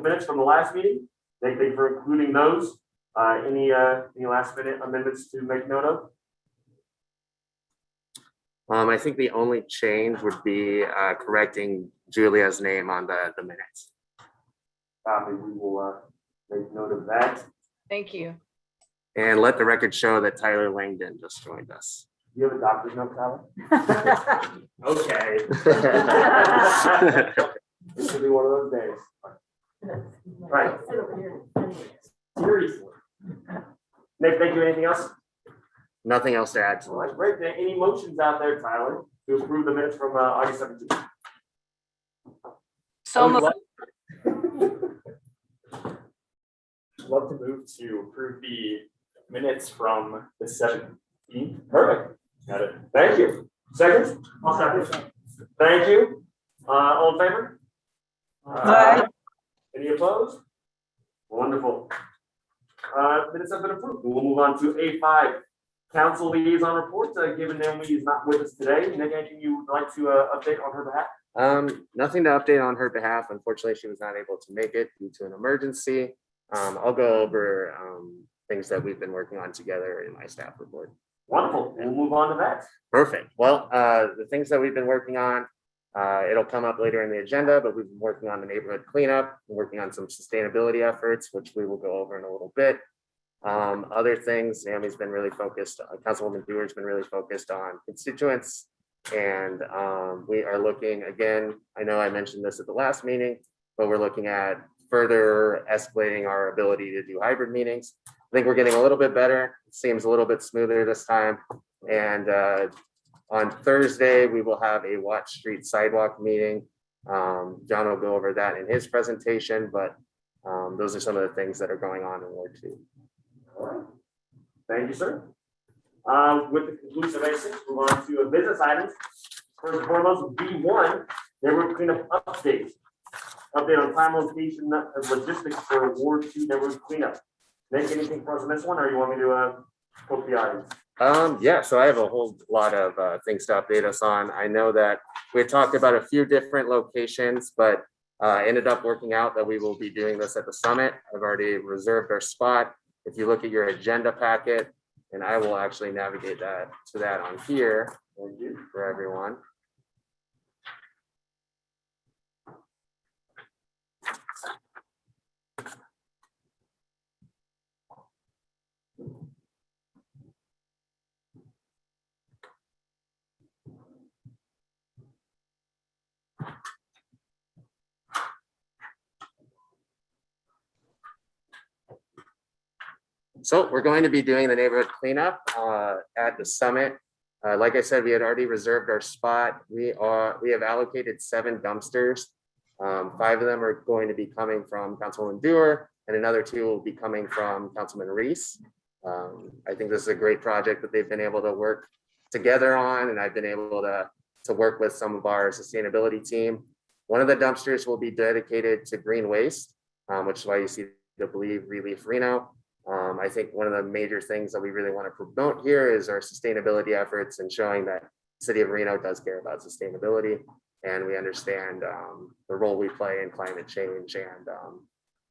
the minutes from the last meeting. Thank you for including those. Any last minute amendments to make note of? I think the only change would be correcting Julia's name on the minutes. We will make note of that. Thank you. And let the record show that Tyler Langdon just joined us. Do you have a doctor's note, Tyler? Okay. This should be one of those days. Right. Seriously. Nick, thank you. Anything else? Nothing else to add. All right, great. Any motions out there, Tyler, to approve the minutes from August 17th? So moved. Love to move to approve the minutes from the 17th. Perfect. Got it. Thank you. Second? I'll second. Thank you. All in favor? Aye. Any opposed? Wonderful. Minutes have been approved. We'll move on to A5. Council liaison report, given Naomi is not with us today. Nick, anything you would like to update on her behalf? Nothing to update on her behalf. Unfortunately, she was not able to make it due to an emergency. I'll go over things that we've been working on together in my staff report. Wonderful. We'll move on to that. Perfect. Well, the things that we've been working on, it'll come up later in the agenda, but we've been working on the neighborhood cleanup, working on some sustainability efforts, which we will go over in a little bit. Other things, Naomi's been really focused, Councilwoman Dewar's been really focused on constituents. And we are looking, again, I know I mentioned this at the last meeting, but we're looking at further escalating our ability to do hybrid meetings. I think we're getting a little bit better. It seems a little bit smoother this time. And on Thursday, we will have a Watch Street sidewalk meeting. John will go over that in his presentation, but those are some of the things that are going on in Ward 2. All right. Thank you, sir. With the conclusion of A6, move on to business items. First and foremost, B1, neighborhood cleanup update. Update on time, location, logistics for Ward 2 neighborhood cleanup. Nick, anything for us on this one, or you want me to poke the audience? Yeah, so I have a whole lot of things to update us on. I know that we talked about a few different locations, but ended up working out that we will be doing this at the summit. I've already reserved our spot. If you look at your agenda packet, and I will actually navigate that on here for everyone. So we're going to be doing the neighborhood cleanup at the summit. Like I said, we had already reserved our spot. We have allocated 7 dumpsters. 5 of them are going to be coming from Councilwoman Dewar, and another 2 will be coming from Councilman Reese. I think this is a great project that they've been able to work together on, and I've been able to work with some of our sustainability team. One of the dumpsters will be dedicated to green waste, which is why you see the Believe Relief Reno. I think one of the major things that we really want to promote here is our sustainability efforts and showing that the city of Reno does care about sustainability, and we understand the role we play in climate change and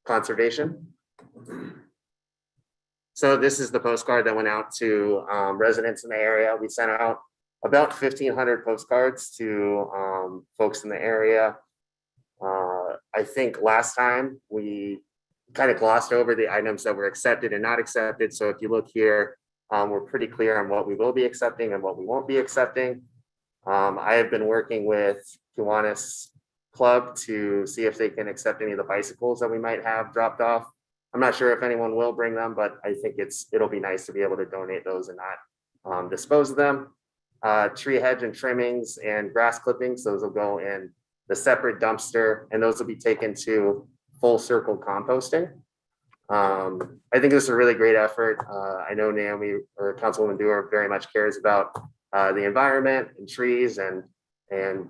conservation. So this is the postcard that went out to residents in the area. We sent out about 1,500 postcards to folks in the area. I think last time we kind of glossed over the items that were accepted and not accepted. So if you look here, we're pretty clear on what we will be accepting and what we won't be accepting. I have been working with Kiwanis Club to see if they can accept any of the bicycles that we might have dropped off. I'm not sure if anyone will bring them, but I think it'll be nice to be able to donate those and not dispose of them. Tree hedge and trimmings and grass clippings, those will go in the separate dumpster, and those will be taken to full circle composting. I think this is a really great effort. I know Naomi or Councilwoman Dewar very much cares about the environment and trees and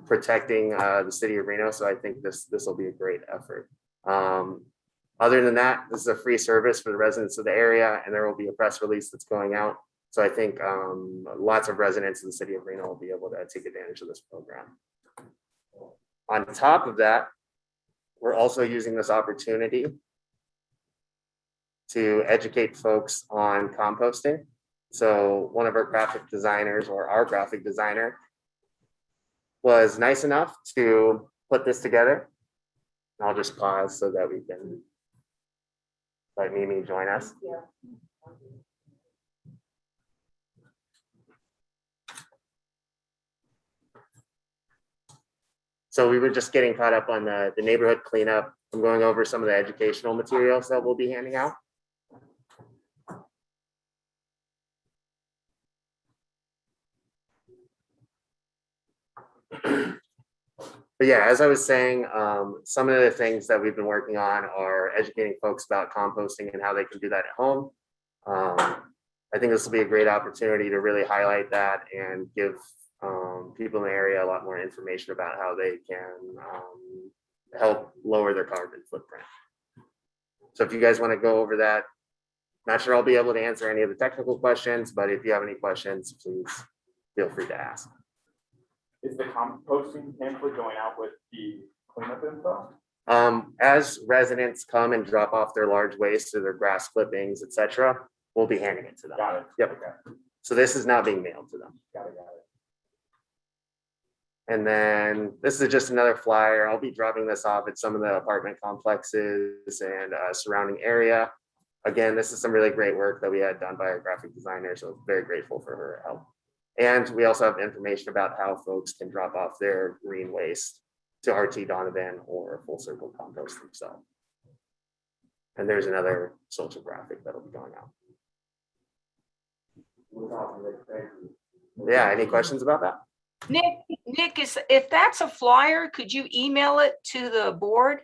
protecting the city of Reno. So I think this will be a great effort. Other than that, this is a free service for the residents of the area, and there will be a press release that's going out. So I think lots of residents in the city of Reno will be able to take advantage of this program. On top of that, we're also using this opportunity to educate folks on composting. So one of our graphic designers, or our graphic designer, was nice enough to put this together. I'll just pause so that we can let Mimi join us. So we were just getting caught up on the neighborhood cleanup. I'm going over some of the educational materials that we'll be handing out. But yeah, as I was saying, some of the things that we've been working on are educating folks about composting and how they can do that at home. I think this will be a great opportunity to really highlight that and give people in the area a lot more information about how they can help lower their carbon footprint. So if you guys want to go over that, not sure I'll be able to answer any of the technical questions, but if you have any questions, please feel free to ask. Is the composting pamphlet going out with the cleanup info? As residents come and drop off their large waste or their grass clippings, etc., we'll be handing it to them. Got it. Yep. Okay. So this is not being mailed to them. Got it. And then this is just another flyer. I'll be dropping this off at some of the apartment complexes and surrounding area. Again, this is some really great work that we had done by our graphic designer, so very grateful for her help. And we also have information about how folks can drop off their green waste to RT Donovan or Full Circle Compost themselves. And there's another social graphic that'll be going out. Yeah, any questions about that? Nick, if that's a flyer, could you email it to the board?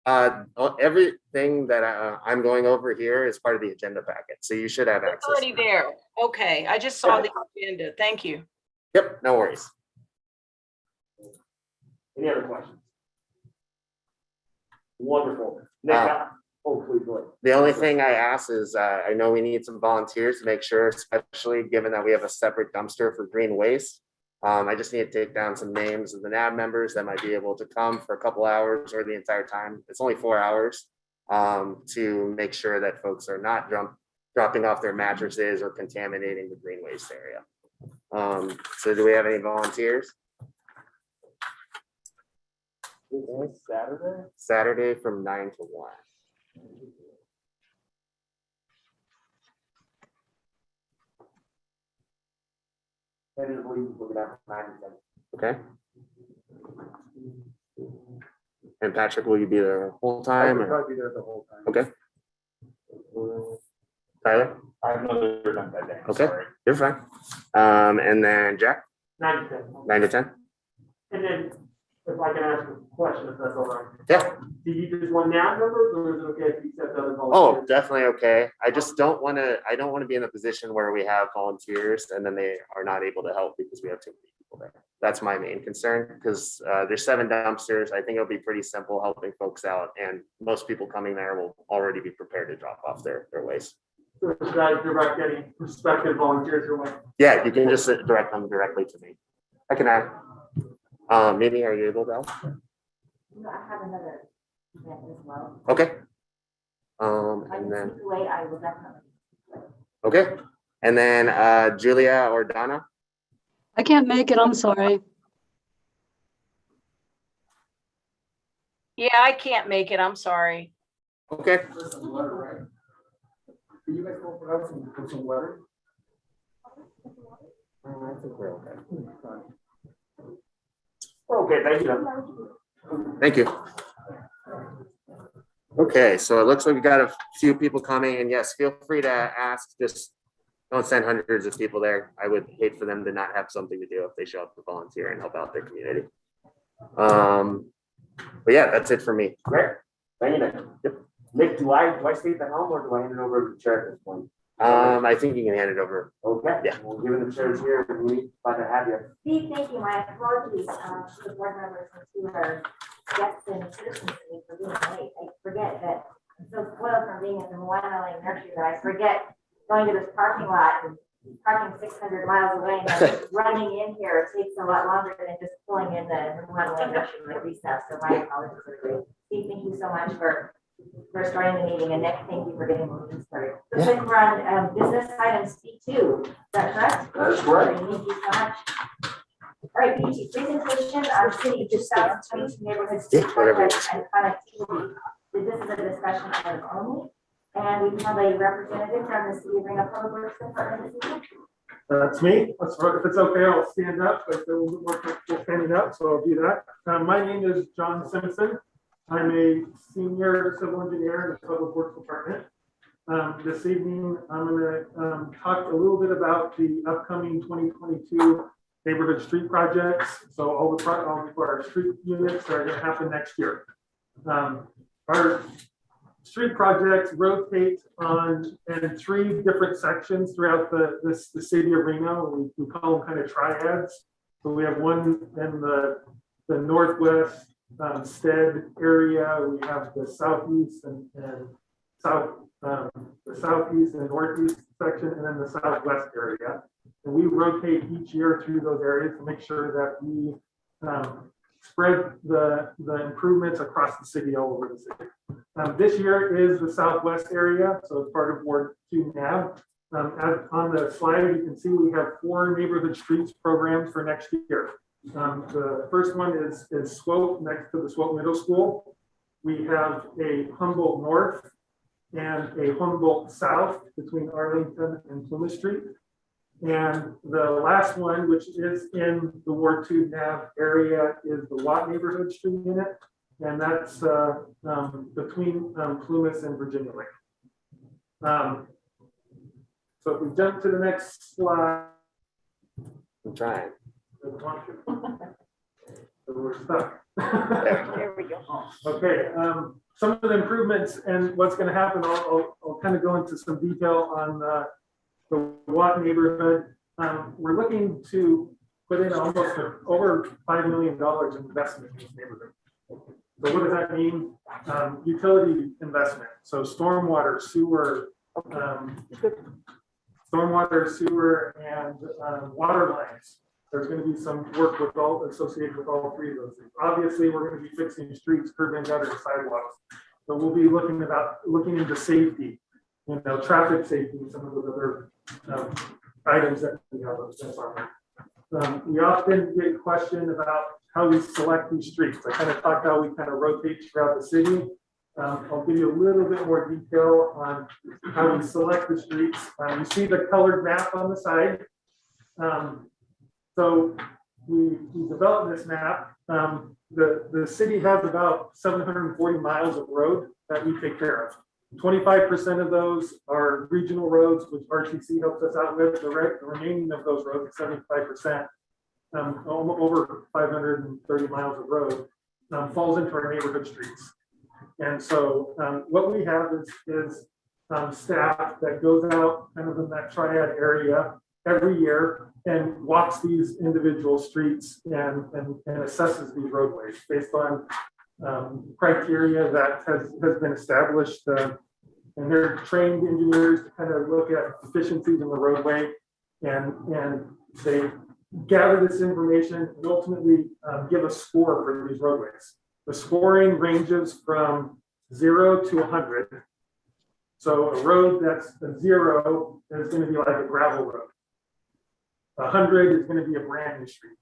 Everything that I'm going over here is part of the agenda packet, so you should have It's access. already there. Okay, I just saw the agenda. Thank you. Yep, no worries. Any other questions? Wonderful. Nick, oh, please go ahead. The only thing I ask is, I know we need some volunteers to make sure, especially given that we have a separate dumpster for green waste. I just need to take down some names of the NAB members that might be able to come for a couple hours or the entire time. It's only 4 hours to make sure that folks are not dropping off their mattresses or contaminating the green waste area. So do we have any volunteers? Saturday? Saturday from 9 to 1. Okay. And Patrick, will you be there the whole time? or- Probably be there the whole time. Okay. Tyler, I have another event that day. I'm Okay. sorry. you're fine. And then Jack, 9 to 10. 9 to 10? And then if I can ask a question, if that's all right. Yeah. Do you just want NAB members or is it okay if you accept other Oh, volunteers? definitely okay. I just don't want to be in a position where we have volunteers and then they are not able to help because we have too many people there. That's my main concern, because there's 7 dumpsters. I think it'll be pretty simple helping folks out, and most people coming there will already be prepared to drop off their waste. So should I direct any prospective volunteers who might? Yeah, you can just direct them directly to me. I can add. Mimi, are you able to help? I have another event as well. Okay. I And can then, sneak away, I will definitely. okay. And then Julia or Donna? I can't make it, I'm sorry. Yeah, I can't make it. I'm sorry. Okay. Some letter, right? Can you guys go for us and put some letter? I think we're okay. Okay, thank you. Thank you. Okay, so it looks like we got a few people coming, and yes, feel free to ask. Just don't send hundreds of people there. I would hate for them to not have something to do if they show up to volunteer and help out their community. But yeah, that's it for me. Great. Thank you, Nick. Yep. Nick, do I stay at the helm or do I hand it over to the chair at this point? I think you can hand it over. Okay. Yeah. Well, given the chairs here, we glad to have you. Steve, thank you. My apologies to the board members and to our guests and citizens for being late. I forget that I'm so spoiled from being at the Millennium Nursery that I forget going to this parking lot and parking 600 miles away and then running in here takes a lot longer than just pulling in the one-way mission like we have. So my apologies, everybody. Steve, thank you so much for starting the meeting, and Nick, thank you for getting the meeting started. Looks like we're on business items B2. Is that correct? That's correct. Thank you so much. All right, B2, presentation of city 2022 neighborhood street projects and connectivity. This is a discussion item only, and we have a representative from the City of Reno Public Works Department this evening. That's me. If it's okay, I'll stand up, but they're a little bit more comfortable standing up, so I'll do that. My name is John Simpson. I'm a senior civil engineer in the Public Works Department. This evening, I'm going to talk a little bit about the upcoming 2022 neighborhood street projects. So all of our street units are going to happen next year. Our street projects rotate in 3 different sections throughout the city of Reno. We call them kind of triads. So we have one in the northwest Stead area. We have the southeast and the southeast and northeast section, and then the southwest area. And we rotate each year through those areas to make sure that we spread the improvements across the city, all over the city. This year is the southwest area, so it's part of Ward 2 NAB. As on the slide, you can see we have 4 neighborhood streets programs for next year. The first one is Swope, next to the Swope Middle School. We have a Humboldt North and a Humboldt South between Arlington and Plymouth Street. And the last one, which is in the Ward 2 NAV area, is the Watt Neighborhood Street Unit. And that's between Plymouth and Virginia Lake. So if we jump to the next slide. I'm trying. So we're stuck. There we go. Okay, some of the improvements and what's going to happen, I'll kind of go into some detail on the Watt neighborhood. We're looking to put in almost over $5 million in investment in this neighborhood. So what does that mean? Utility investment. So stormwater, sewer, and water lines. There's going to be some work associated with all 3 of those things. Obviously, we're going to be fixing streets, curb and gutter, and sidewalks. But we'll be looking into safety, traffic safety, and some of those other items that we have. We often get questioned about how we select these streets. I kind of talked how we kind of rotate throughout the city. I'll give you a little bit more detail on how we select the streets. You see the colored map on the side. So we developed this map. The city has about 740 miles of road that we take care of. 25% of those are regional roads, which RTC helps us out with. The remaining of those roads, 75%, over 530 miles of road, falls into our neighborhood streets. And so what we have is staff that goes out kind of in that triad area every year and walks these individual streets and assesses these roadways based on criteria that has been established. And they're trained engineers to kind of look at efficiencies in the roadway, and they gather this information and ultimately give a score for these roadways. The scoring ranges from 0 to 100. So a road that's a 0 is going to be like a gravel road. 100 is going to be a brand new street.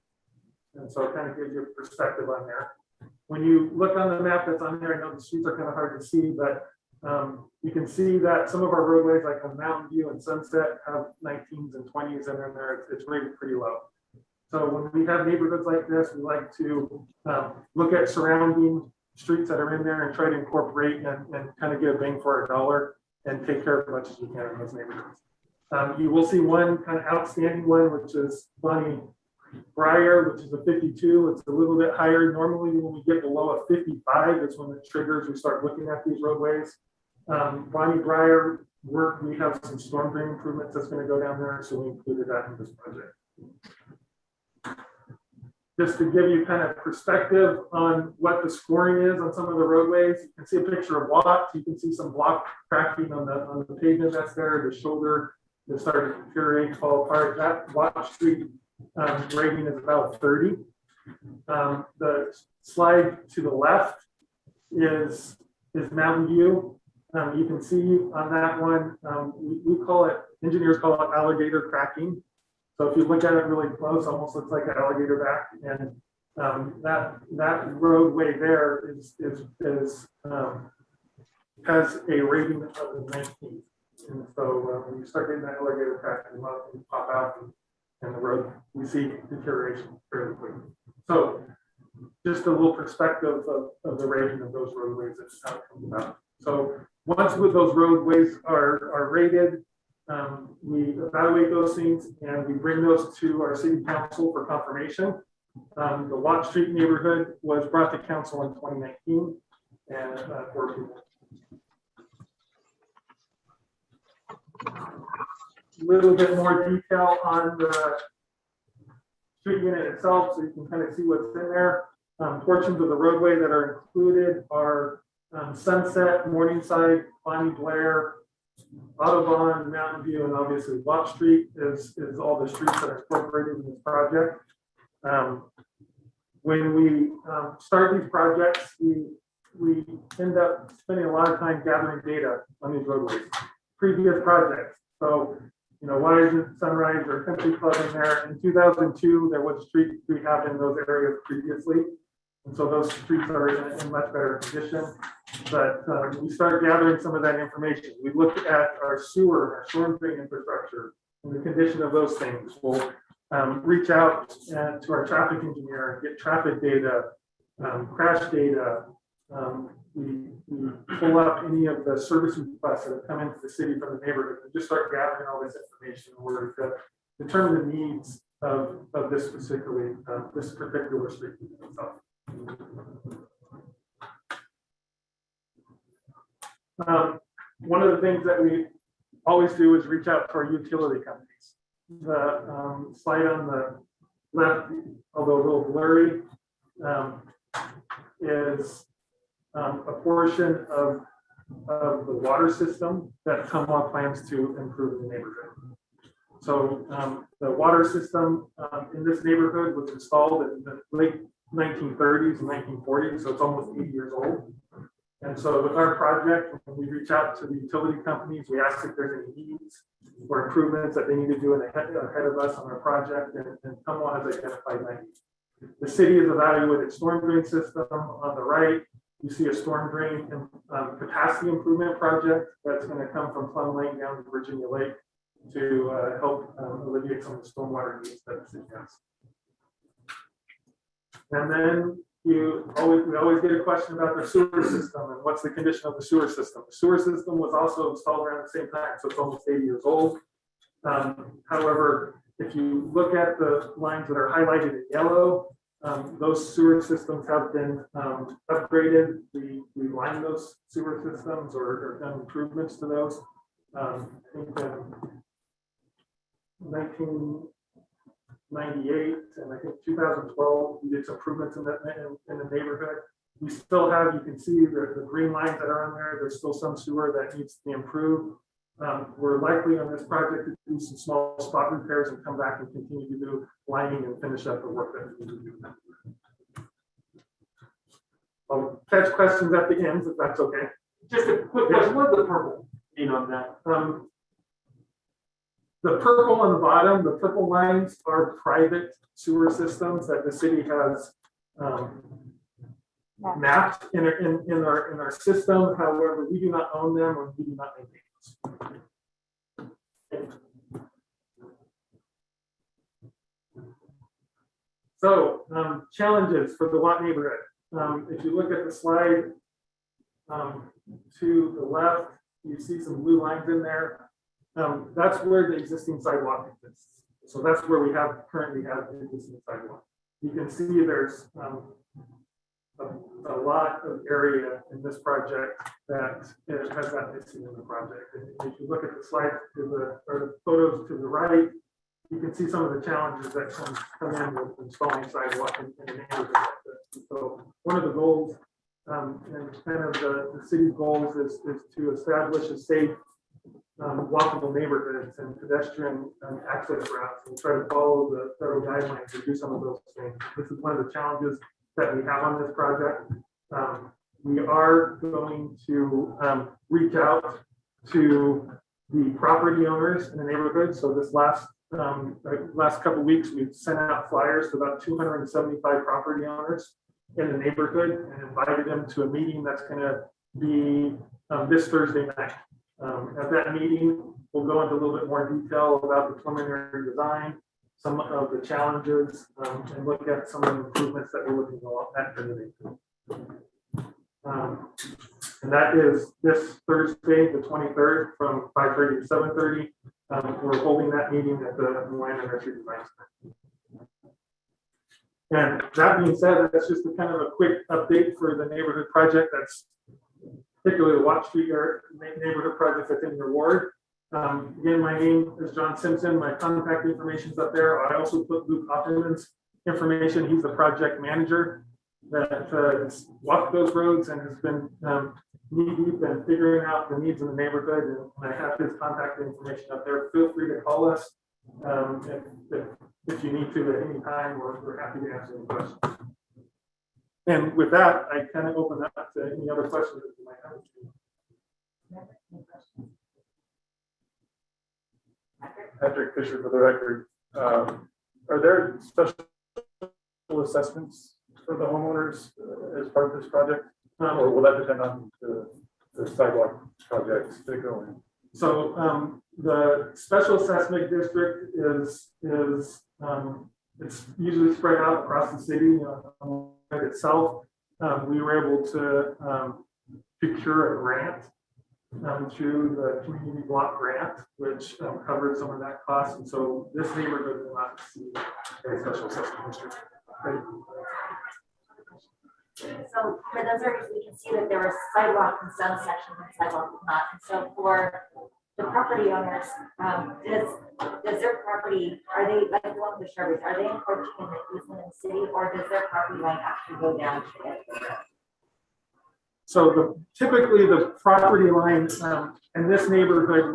And so it kind of gives you a perspective on there. When you look on the map that's on there, I know the streets are kind of hard to see, but you can see that some of our roadways, like on Mountain View and Sunset, have 19s and 20s in there. It's rated pretty low. So when we have neighborhoods like this, we like to look at surrounding streets that are in there and try to incorporate and kind of get a bang for our dollar and take care of as much as we can in those neighborhoods. You will see one kind of outstanding one, which is Bonnie Briar, which is a 52. It's a little bit higher. Normally, when we get below a 55, it's when it triggers. We start looking at these roadways. Bonnie Briar work, we have some storm drain improvements that's going to go down there, so we included that in this project. Just to give you kind of perspective on what the scoring is on some of the roadways, you can see a picture of Watt. You can see some block cracking on the pavement that's there, the shoulder It started to deteriorate, fall apart. That Watch Street rating is about 30. The slide to the left is Mountain View. You can see on that one, we call it, engineers call it alligator cracking. So if you look at it really close, almost looks like an alligator back. And that roadway there has a rating of 19. And so when you start getting that alligator cracking, you pop out and the road, we see deterioration fairly quickly. So just a little perspective of the rating of those roadways and how it comes about. So once those roadways are rated, we evaluate those things and we bring those to our city council for confirmation. The Watt Street neighborhood was brought to council in 2019 and for approval. A little bit more detail on the street unit itself, so you can kind of see what's in there. Portions of the roadway that are included are Sunset, Morningside, Bonnie Blair, Audubon, Mountain View, and obviously Watt Street is all the streets that are incorporated in this project. When we start these projects, we end up spending a lot of time gathering data on these roadways, previous projects. So, you know, why isn't Sunrise or Country Club in there? In 2002, there was street rehab in those areas previously. And so those streets are in much better condition. But we start gathering some of that information. We look at our sewer, our storm drain infrastructure, and the condition of those things. We'll reach out to our traffic engineer, get traffic data, crash data. We pull up any of the service requests that have come into the city from the neighborhood and just start gathering all this information in order to determine the needs of this particular street itself. One of the things that we always do is reach out to our utility companies. The slide on the left, although a little blurry, is a portion of the water system that Tumwa plans to improve in the neighborhood. So the water system in this neighborhood was installed in the late 1930s and 1940s, so it's almost 80 years old. And so with our project, when we reach out to the utility companies, we ask if there's any needs or improvements that they need to do ahead of us on our project, and Tumwa has identified 90. The city has evaluated storm drain system on the right. You see a storm drain and capacity improvement project that's going to come from Plum Lake down to Virginia Lake to help alleviate some of the stormwater needs that the city has. And then we always get a question about the sewer system and what's the condition of the sewer system. The sewer system was also installed around the same time, so it's almost 80 years old. However, if you look at the lines that are highlighted in yellow, those sewer systems have been upgraded. We lined those sewer systems or done improvements to those. I think 1998 and I think 2012, we did some improvements in the neighborhood. We still have, you can see the green lines that are on there. There's still some sewer that needs to be improved. We're likely on this project to do some small spot repairs and come back and continue to do lining and finish up the work that we need to do. I'll catch questions at the end if that's okay. Just a quick question, what is the purple mean on that? The purple on the bottom, the purple lines are private sewer systems that the city has mapped in our system. However, we do not own them or we do not maintain them. So challenges for the Watt neighborhood. If you look at the slide to the left, you see some blue lines in there. That's where the existing sidewalk exists. So that's where we currently have the existing sidewalk. You can see there's a lot of area in this project that has that missing in the project. And if you look at the slide or the photos to the right, you can see some of the challenges that come in with installing sidewalk in the neighborhood like this. So one of the goals and kind of the city's goals is to establish a safe walkable neighborhoods and pedestrian access routes and try to follow the federal guidelines to do some of those things. This is one of the challenges that we have on this project. We are going to reach out to the property owners in the neighborhood. So this last couple of weeks, we've sent out flyers to about 275 property owners in the neighborhood and invited them to a meeting that's going to be this Thursday night. At that meeting, we'll go into a little bit more detail about the preliminary design, some of the challenges, and look at some of the improvements that we're looking at for the neighborhood. And that is this Thursday, the 23rd, from 5:30 to 7:30. We're holding that meeting at the Land and Nursery Design Center. And that being said, that's just a kind of a quick update for the neighborhood project. That's particularly the Watt Street neighborhood project that's in your ward. Again, my name is John Simpson. My contact information is up there. I also put Luke Opperman's information. He's the project manager that has walked those roads and has been knee-deep in figuring out the needs of the neighborhood. And I have his contact information up there. Feel free to call us if you need to at any time. We're happy to answer any questions. And with that, I kind of open up to any other questions that you might have. Patrick Fisher for the record. Are there special assessments for the homeowners as part of this project? Or will that depend on the sidewalk projects that go in? So the special assessment district is it's usually spread out across the city itself. We were able to procure a grant through the community block grant, which covered some of that cost. And so this neighborhood will not see a special assessment district. Right? So for those areas, we can see that there are sidewalk in some sections and sidewalk not. And so for the property owners, does their property, are they like the one with the Sherby's, are they encroaching in the easement in the city, or does their property line actually go down to it? So typically the property line in this neighborhood,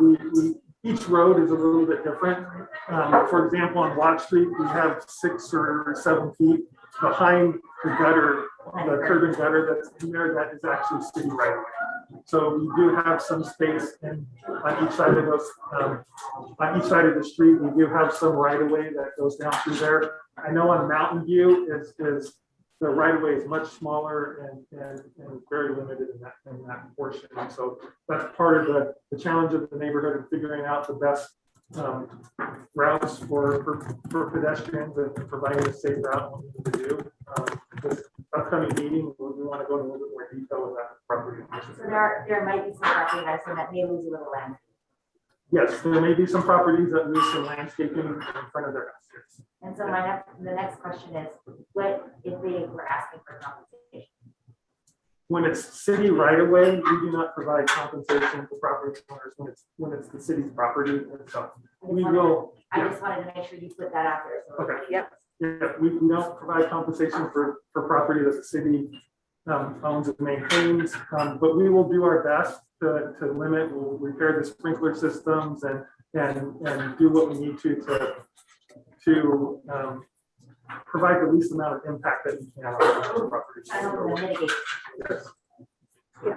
each road is a little bit different. For example, on Watt Street, we have 6 or 7 feet behind the gutter, the curb and gutter that's in there, that is actually city right away. So we do have some space on each side of those, on each side of the street. We do have some right of way that goes down through there. I know on Mountain View is the right of way is much smaller and very limited in that portion. And so that's part of the challenge of the neighborhood and figuring out the best routes for pedestrians and providing a safe route to do. This upcoming meeting, we want to go into a little bit more detail with that property. So there might be some property owners that may lose a little land. Yes, there may be some properties that lose some landscaping in front of their houses. And so the next question is, what if they were asking for compensation? When it's city right away, we do not provide compensation to property owners when it's the city's property itself. We will. I just wanted to make sure you put that out there. So Okay. Yep. Yeah, we don't provide compensation for property that the city owns and maintains, but we will do our best to limit. We'll repair the sprinkler systems and do what we need to provide the least amount of impact that we can on our property. I don't want to mitigate. Yes.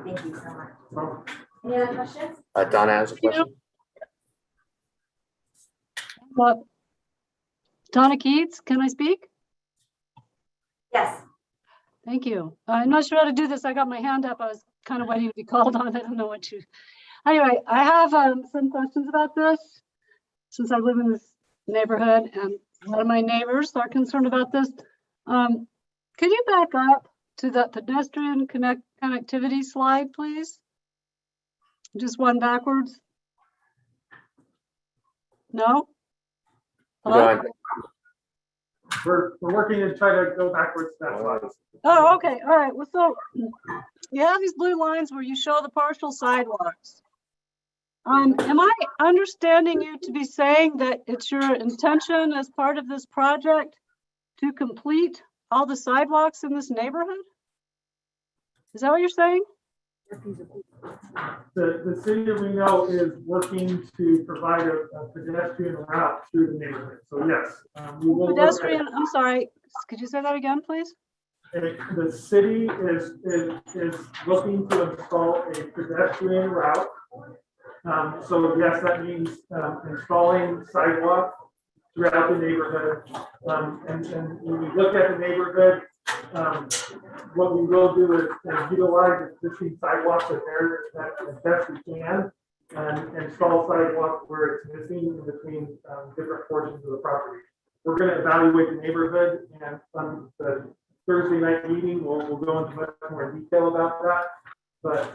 Thank you so much. Any other questions? Donna has a question. Donna Keats, can I speak? Yes. Thank you. I'm not sure how to do this. I got my hand up. I was kind of waiting to be called on. I don't know what to. Anyway, I have some questions about this since I live in this neighborhood and a lot of my neighbors are concerned about this. Could you back up to the pedestrian connectivity slide, please? Just one backwards. No? Hello? We're working to try to go backwards. That's why. Oh, okay. All right. Well, so you have these blue lines where you show the partial sidewalks. Am I understanding you to be saying that it's your intention as part of this project to complete all the sidewalks in this neighborhood? Is that what you're saying? The city of Reno is working to provide a pedestrian route through the neighborhood. So yes, we will look at Pedestrian, I'm sorry, could you say that again, please? the city is looking to install a pedestrian route. So yes, that means installing sidewalk throughout the neighborhood. And when we look at the neighborhood, what we will do is utilize existing sidewalks that there as best we can, and install sidewalk where it's missing in between different portions of the property. We're going to evaluate the neighborhood, and on the Thursday night meeting, we'll go into much more detail about that. But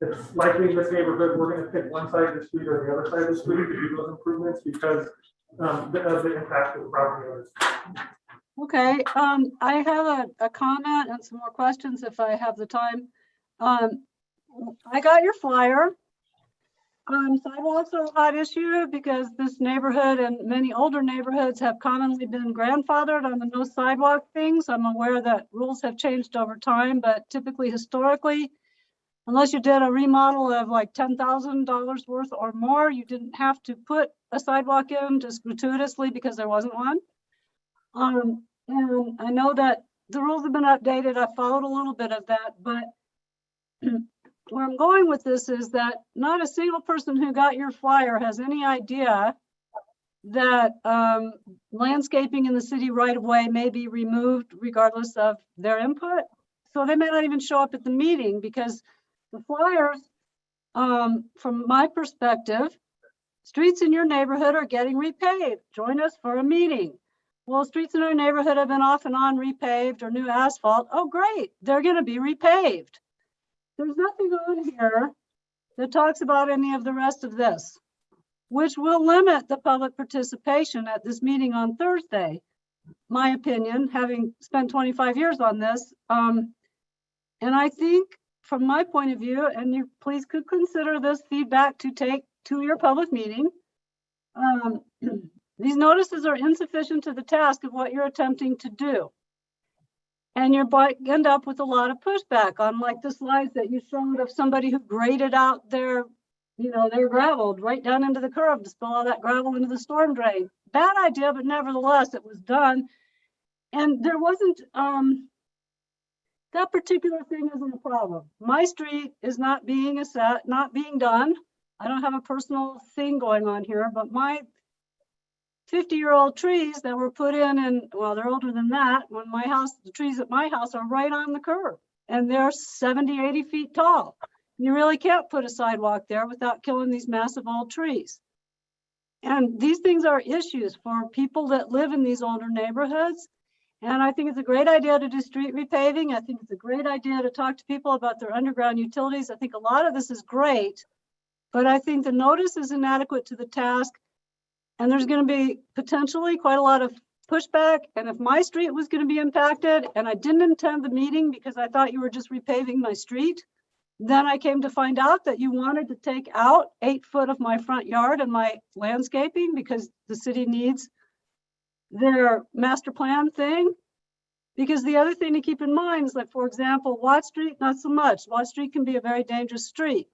it's likely in this neighborhood, we're going to pick one side of the street or the other side of the street to do those improvements because of the impact of the property owners. Okay, I have a comment and some more questions if I have the time. I got your flyer. Sidewalks are a hot issue because this neighborhood and many older neighborhoods have commonly been grandfathered on the no sidewalk things. I'm aware that rules have changed over time, but typically historically, unless you did a remodel of like $10,000 worth or more, you didn't have to put a sidewalk in just gratuitously because there wasn't one. And I know that the rules have been updated. I followed a little bit of that, but where I'm going with this is that not a single person who got your flyer has any idea that landscaping in the city right of way may be removed regardless of their input. So they may not even show up at the meeting because the flyers, from my perspective, streets in your neighborhood are getting repaved. Join us for a meeting. Well, streets in our neighborhood have been off and on repaved or new asphalt. Oh, great, they're going to be repaved. There's nothing on here that talks about any of the rest of this, which will limit the public participation at this meeting on Thursday. My opinion, having spent 25 years on this. And I think from my point of view, and you please could consider this feedback to take to your public meeting. These notices are insufficient to the task of what you're attempting to do. And you end up with a lot of pushback on like the slides that you showed of somebody who graded out their, their gravel right down into the curb to spill all that gravel into the storm drain. Bad idea, but nevertheless, it was done. And there wasn't, that particular thing isn't a problem. My street is not being done. I don't have a personal thing going on here, but my 50-year-old trees that were put in, and well, they're older than that. When my house, the trees at my house are right on the curb and they're 70, 80 feet tall. You really can't put a sidewalk there without killing these massive old trees. And these things are issues for people that live in these older neighborhoods. And I think it's a great idea to do street repaving. I think it's a great idea to talk to people about their underground utilities. I think a lot of this is great, but I think the notice is inadequate to the task. And there's going to be potentially quite a lot of pushback. And if my street was going to be impacted and I didn't attend the meeting because I thought you were just repaving my street, then I came to find out that you wanted to take out 8 foot of my front yard and my landscaping because the city needs their master plan thing. Because the other thing to keep in mind is like, for example, Watt Street, not so much. Watt Street can be a very dangerous street.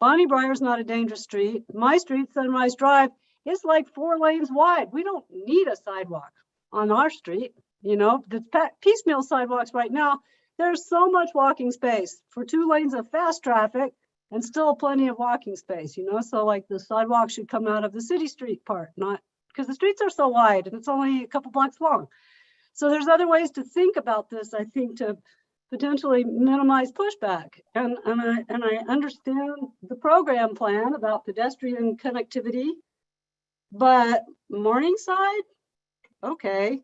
Bonnie Briar is not a dangerous street. My street, Sunrise Drive, it's like 4 lanes wide. We don't need a sidewalk on our street. The piecemeal sidewalks right now, there's so much walking space for 2 lanes of fast traffic and still plenty of walking space, So like the sidewalk should come out of the city street part, not because the streets are so wide and it's only a couple blocks long. So there's other ways to think about this, I think, to potentially minimize pushback. And I understand the program plan about pedestrian connectivity. But Morningside, okay.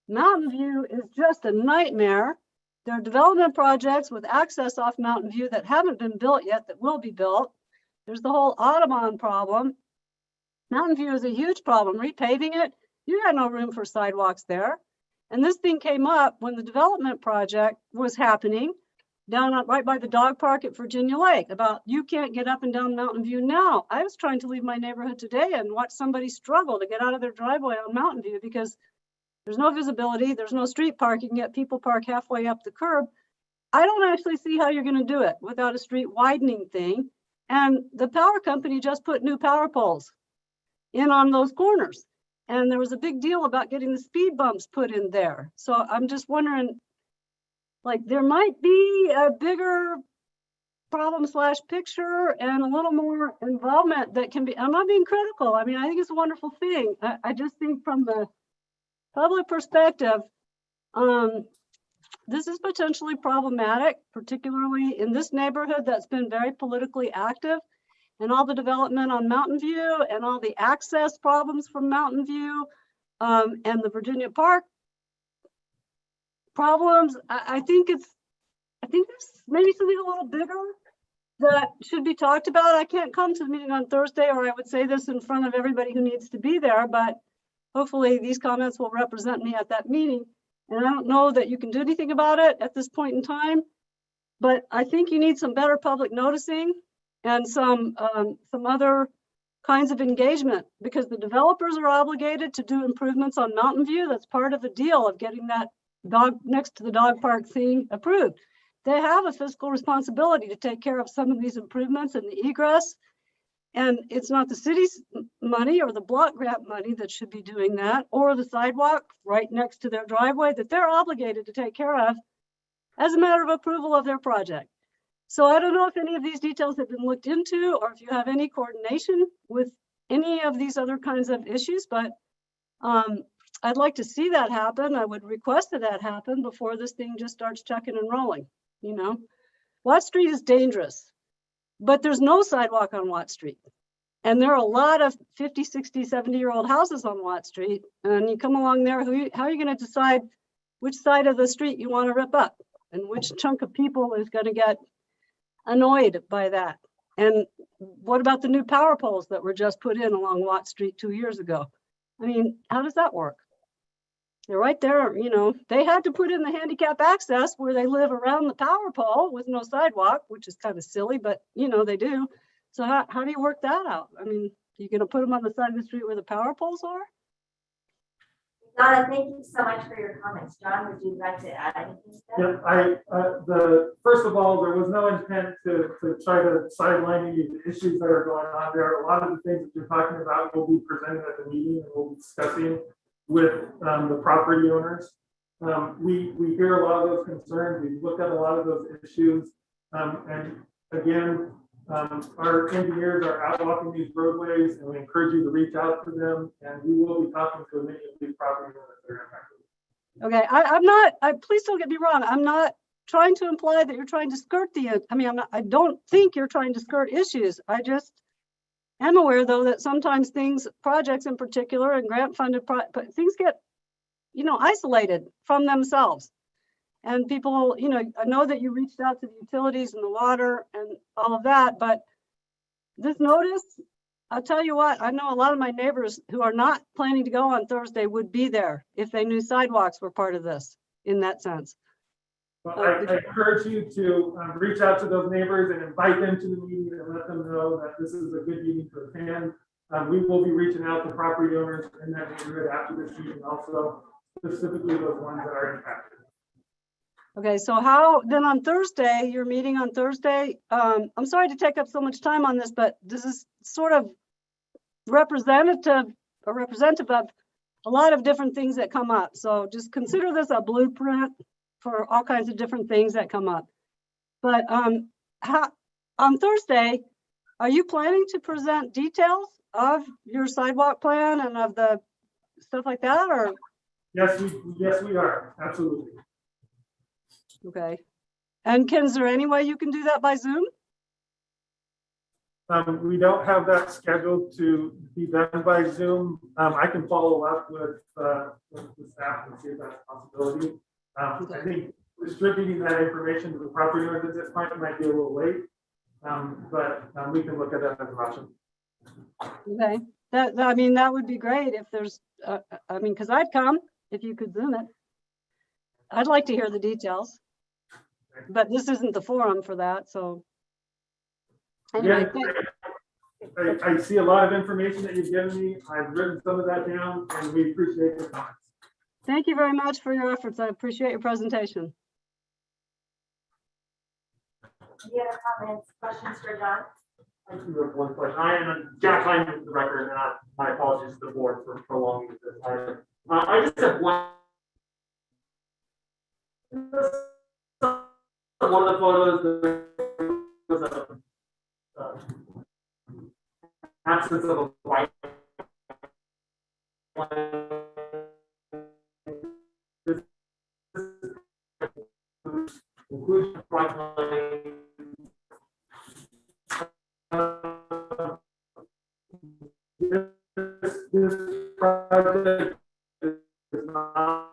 Mountain View is just a nightmare. There are development projects with access off Mountain View that haven't been built yet that will be built. There's the whole Audubon problem. Mountain View is a huge problem. Repaving it, you got no room for sidewalks there. And this thing came up when the development project was happening down right by the dog park at Virginia Lake about you can't get up and down Mountain View now. I was trying to leave my neighborhood today and watch somebody struggle to get out of their driveway on Mountain View because there's no visibility, there's no street parking, yet people park halfway up the curb. I don't actually see how you're going to do it without a street widening thing. And the power company just put new power poles in on those corners. And there was a big deal about getting the speed bumps put in there. So I'm just wondering, like, there might be a bigger problem / picture and a little more involvement that can be, I'm not being critical. I mean, I think it's a wonderful thing. I just think from the public perspective, this is potentially problematic, particularly in this neighborhood that's been very politically active, and all the development on Mountain View and all the access problems from Mountain View and the Virginia Park problems. I think there's maybe something a little bigger that should be talked about. I can't come to the meeting on Thursday, or I would say this in front of everybody who needs to be there, but hopefully these comments will represent me at that meeting. And I don't know that you can do anything about it at this point in time, but I think you need some better public noticing and some other kinds of engagement, because the developers are obligated to do improvements on Mountain View. That's part of the deal of getting that dog next to the dog park thing approved. They have a fiscal responsibility to take care of some of these improvements and the egress. And it's not the city's money or the block grant money that should be doing that, or the sidewalk right next to their driveway that they're obligated to take care of as a matter of approval of their project. So I don't know if any of these details have been looked into, or if you have any coordination with any of these other kinds of issues, but I'd like to see that happen. I would request that happen before this thing just starts chucking and rolling. You know, Watt Street is dangerous, but there's no sidewalk on Watt Street. And there are a lot of 50, 60, 70-year-old houses on Watt Street. And you come along there, how are you going to decide which side of the street you want to rip up and which chunk of people is going to get annoyed by that? And what about the new power poles that were just put in along Watt Street 2 years ago? I mean, how does that work? They're right there, you know, they had to put in the handicap access where they live around the power pole with no sidewalk, which is kind of silly, but you know, they do. So how do you work that out? I mean, you're going to put them on the side of the street where the power poles are? Donna, thank you so much for your comments. John, would you like to add anything to that? Yeah, first of all, there was no intent to try to sideline any of the issues that are going on there. A lot of the things that you're talking about will be presented at the meeting, and we'll be discussing with the property owners. We hear a lot of those concerns. We've looked at a lot of those issues. And again, our engineers are out walking these roadways, and we encourage you to reach out to them, and we will be talking to many of these property owners that are impacted. Okay, I'm not, please don't get me wrong. I'm not trying to imply that you're trying to skirt I don't think you're trying to skirt issues. I just am aware though that sometimes projects in particular and grant funded, things get, you know, isolated from themselves. And people, you know, I know that you reached out to the utilities and the water and all of that, but this notice, I'll tell you what, I know a lot of my neighbors who are not planning to go on Thursday would be there if they knew sidewalks were part of this in that sense. Well, I encourage you to reach out to those neighbors and invite them to the meeting and let them know that this is a good meeting to attend. We will be reaching out to property owners in that neighborhood after this meeting, also specifically those ones that are impacted. Okay, so how then on Thursday, your meeting on Thursday, I'm sorry to take up so much time on this, but this is sort of representative of a lot of different things that come up. So just consider this a blueprint for all kinds of different things that come up. But on Thursday, are you planning to present details of your sidewalk plan and of the stuff like that, or? Yes, we are, absolutely. Okay. And is there any way you can do that by Zoom? We don't have that scheduled to be done by Zoom. I can follow up with the staff and see if that's a possibility. I think distributing that information to the property owners at this point might be a little late, but we can look at that as an option. Okay, I mean, that would be great if there's, I mean, because I'd come if you could Zoom it. I'd like to hear the details, but this isn't the forum for that, so. Anyway, yeah, I see a lot of information that you've given me. I've written some of that down, and we appreciate your comments. Thank you very much for your efforts. I appreciate your presentation. Any other comments, questions for John? I do have one question. I am Jack Klein for the record, and my apologies to the board for prolonging this. I just have one. One of the photos was a absence of a white. Inclusion of white line. This project is not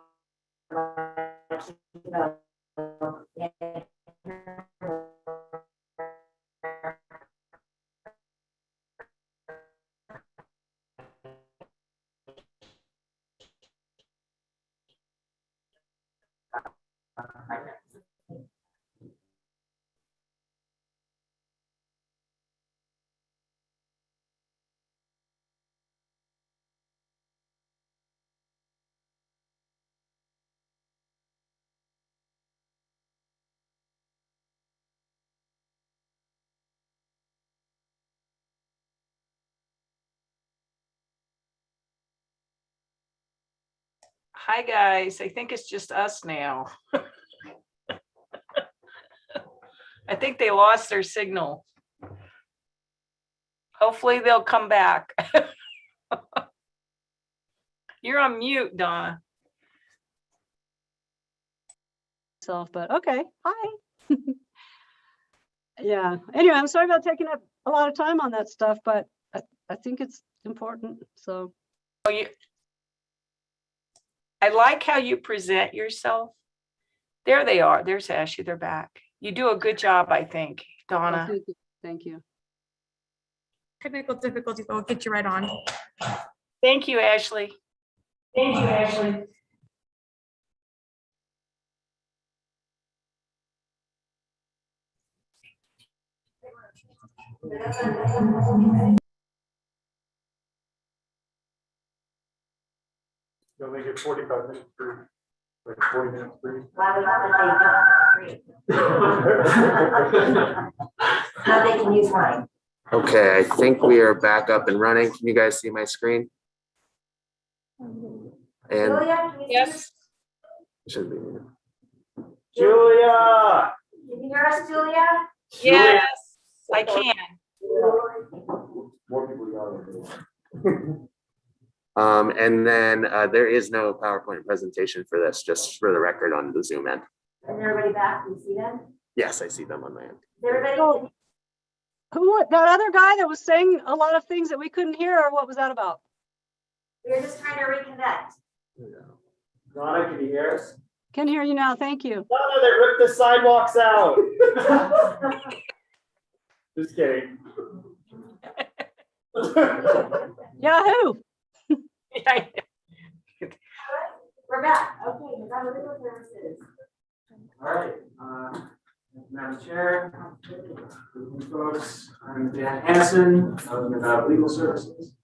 Hi, guys. I think it's just us now. I think they lost their signal. Hopefully they'll come back. You're on mute, Donna. But okay, hi. Yeah, anyway, I'm sorry about taking up a lot of time on that stuff, but I think it's important, so. Oh, I like how you present yourself. There they are. There's Ashley. They're back. You do a good job, I think, Donna. Oh, thank you. Technical difficulties, but we'll get you right on. Thank you, Ashley. Thank you, Ashley. You'll make it 45 minutes free, like 40 minutes free. Why we have to say don't free? Now they can use mine. Okay, I think we are back up and running. Can you guys see my screen? And Julia, can you see Yes. should be. Julia. Can you hear us, Julia? Yes, I can. More people yelling. And then there is no PowerPoint presentation for this, just for the record on the Zoom end. Is everybody back? Can you see them? Yes, I see them on my end. Is everybody? Oh. Who, that other guy that was saying a lot of things that we couldn't hear, or what was that about? We're just trying to reconnect. Donna, can you hear us? Can hear you now, thank you. Donna, they ripped the sidewalks out. Just kidding. Yahoo! We're back. Okay, is that legal services? All right, Madam Chair, folks, I'm Dan Hanson, of Nevada Legal Services.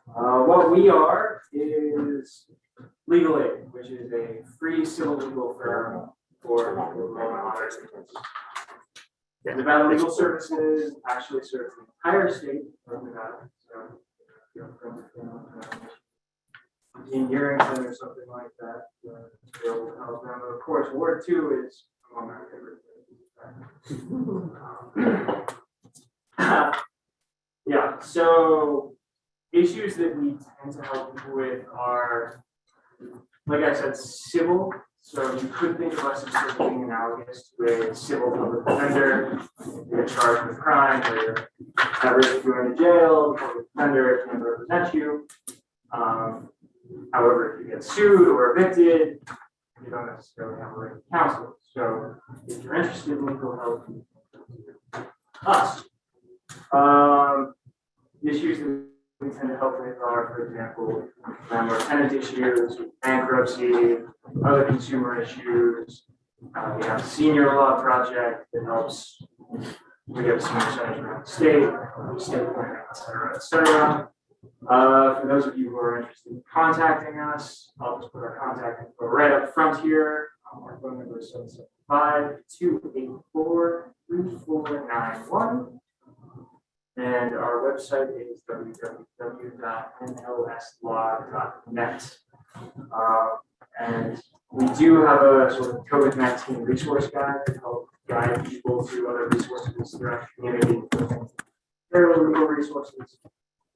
What we are is Legal Aid, which is a free civil legal firm for homeowners. Nevada Legal Services actually serves the entire state of Nevada. So, you know, from 15 hearings or something like that. Of course, Ward 2 is among our favorite. Yeah, so issues that we tend to help people with are, like I said, civil. So you could think of us as sort of being analogous to a civil public defender. You're charged with crime, or you're at risk of going to jail, public defender can represent you. However, if you get sued or evicted, you don't necessarily have a right to counsel. So if you're interested in legal help, us. Issues that we tend to help with are, for example, landlord tenant issues, bankruptcy, other consumer issues. We have a senior law project that helps. We have senior centers around the state planning, et cetera, et cetera. For those of you who are interested in contacting us, I'll just put our contact info right up front here. Our phone number is 775-284-8888. 3491. And our website is www.nlslaw.net. And we do have a sort of COVID-19 resource guide to help guide people to other resources throughout the community. Fairly legal resources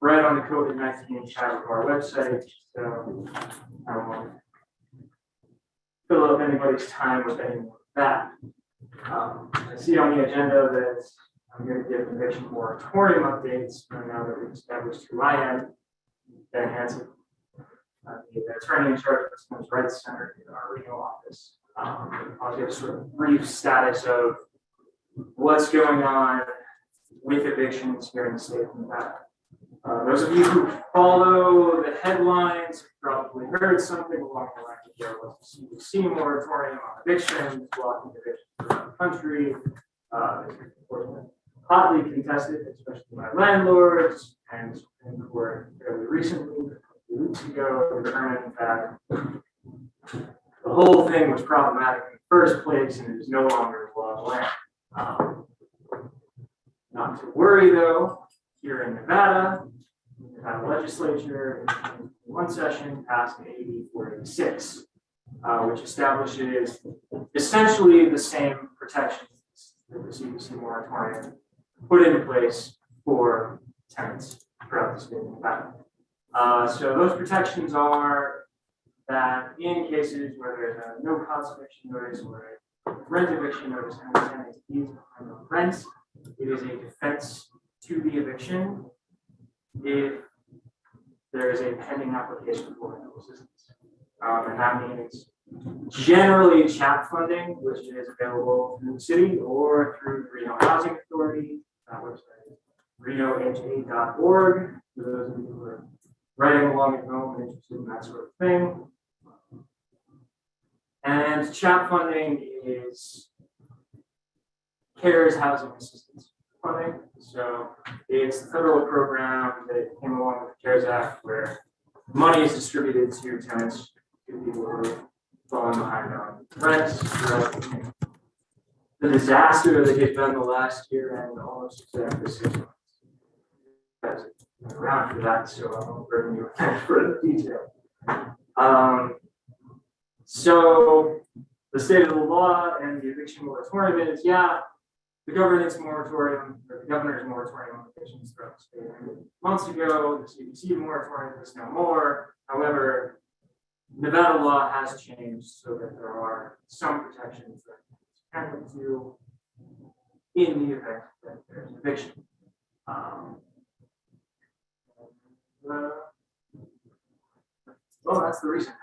right on the COVID-19 tab of our website. So I won't fill up anybody's time with any more of that. I see on the agenda that I'm going to give eviction moratorium updates. And now that we've established who I am, Ben Hansen, the attorney in charge of the Civil Rights Center in our Reno office. I'll give sort of brief status of what's going on with evictions here in the state of Nevada. Those of you who follow the headlines have probably heard something along the lines of there was a CDC moratorium on evictions, blocking evictions around the country. Hotly contested, especially by landlords, and Supreme Court fairly recently, a few weeks ago, determined that the whole thing was problematic in the first place and it is no longer a law of the land. Not to worry though, here in Nevada, the Nevada legislature in one session passed AB 486, which establishes essentially the same protections that the CDC moratorium put into place for tenants throughout the state of Nevada. So those protections are that in cases where there's a no cause eviction notice or a rent eviction notice and the tenant is behind on rent, it is a defense to the eviction if there is a pending application for rental assistance. And that means generally CHAP funding, which is available through the city or through the Reno Housing Authority. That website is renoha.org for those of you who are writing along at home and interested in that sort of thing. And CHAP funding is CARES housing assistance funding. So it's the federal program that came along with the CARES Act where money is distributed to tenants, to people who are falling behind on rents throughout the disaster that has been the last year and almost exactly 6 months. That's around for that, so I won't burden you with any further detail. So the state of the law and the eviction moratorium is, the governor's moratorium on evictions throughout the state ended months ago. The CDC moratorium is no more. However, Nevada law has changed so that there are some protections that can do in the event that there's an eviction. Well, that's the recent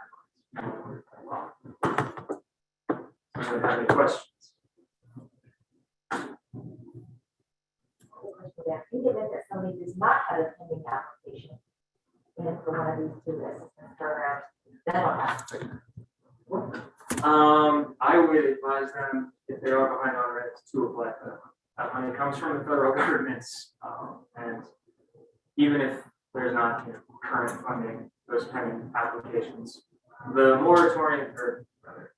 headlines. Anyone have any questions? In the event that somebody does not have a pending application, and for one of these two assistance programs, then what happens? I would advise them, if they are behind on rent, to apply for that. That money comes from the federal government's, and even if there's not current funding, those pending applications, the moratorium, or rather,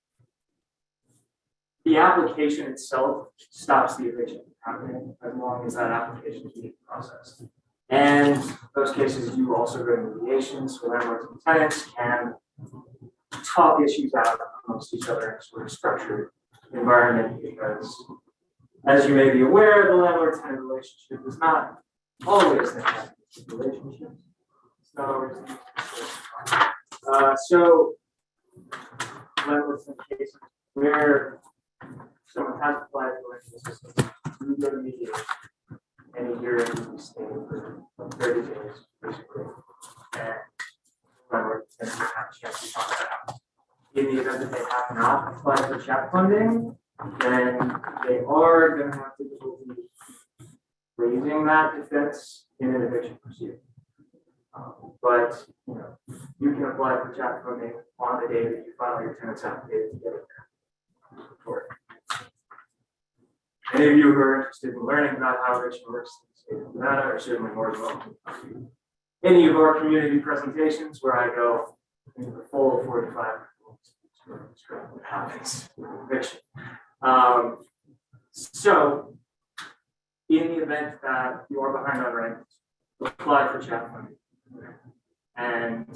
the application itself stops the eviction happening as long as that application is being processed. And those cases do also go to mediation, so landlords and tenants can talk issues out amongst each other in a sort of structured environment, because as you may be aware, the landlord-tenant relationship is not always the healthiest relationship. It's not always the so landlords in cases where someone has applied for rental assistance, we go to mediation. Any hearing we stay for 30 days, basically. And landlords have a chance to talk that out. In the event that they have not applied for CHAP funding, then they are going to have difficulty raising that defense in an eviction proceeding. But you can apply for CHAP funding on the day that you file your tenant's application to get it there. Any of you who are interested in learning about how eviction works in the state of Nevada are certainly more than welcome to any of our community presentations where I go into the full 45 minutes what happens with eviction. So in the event that you are behind on rent, apply for CHAP funding. And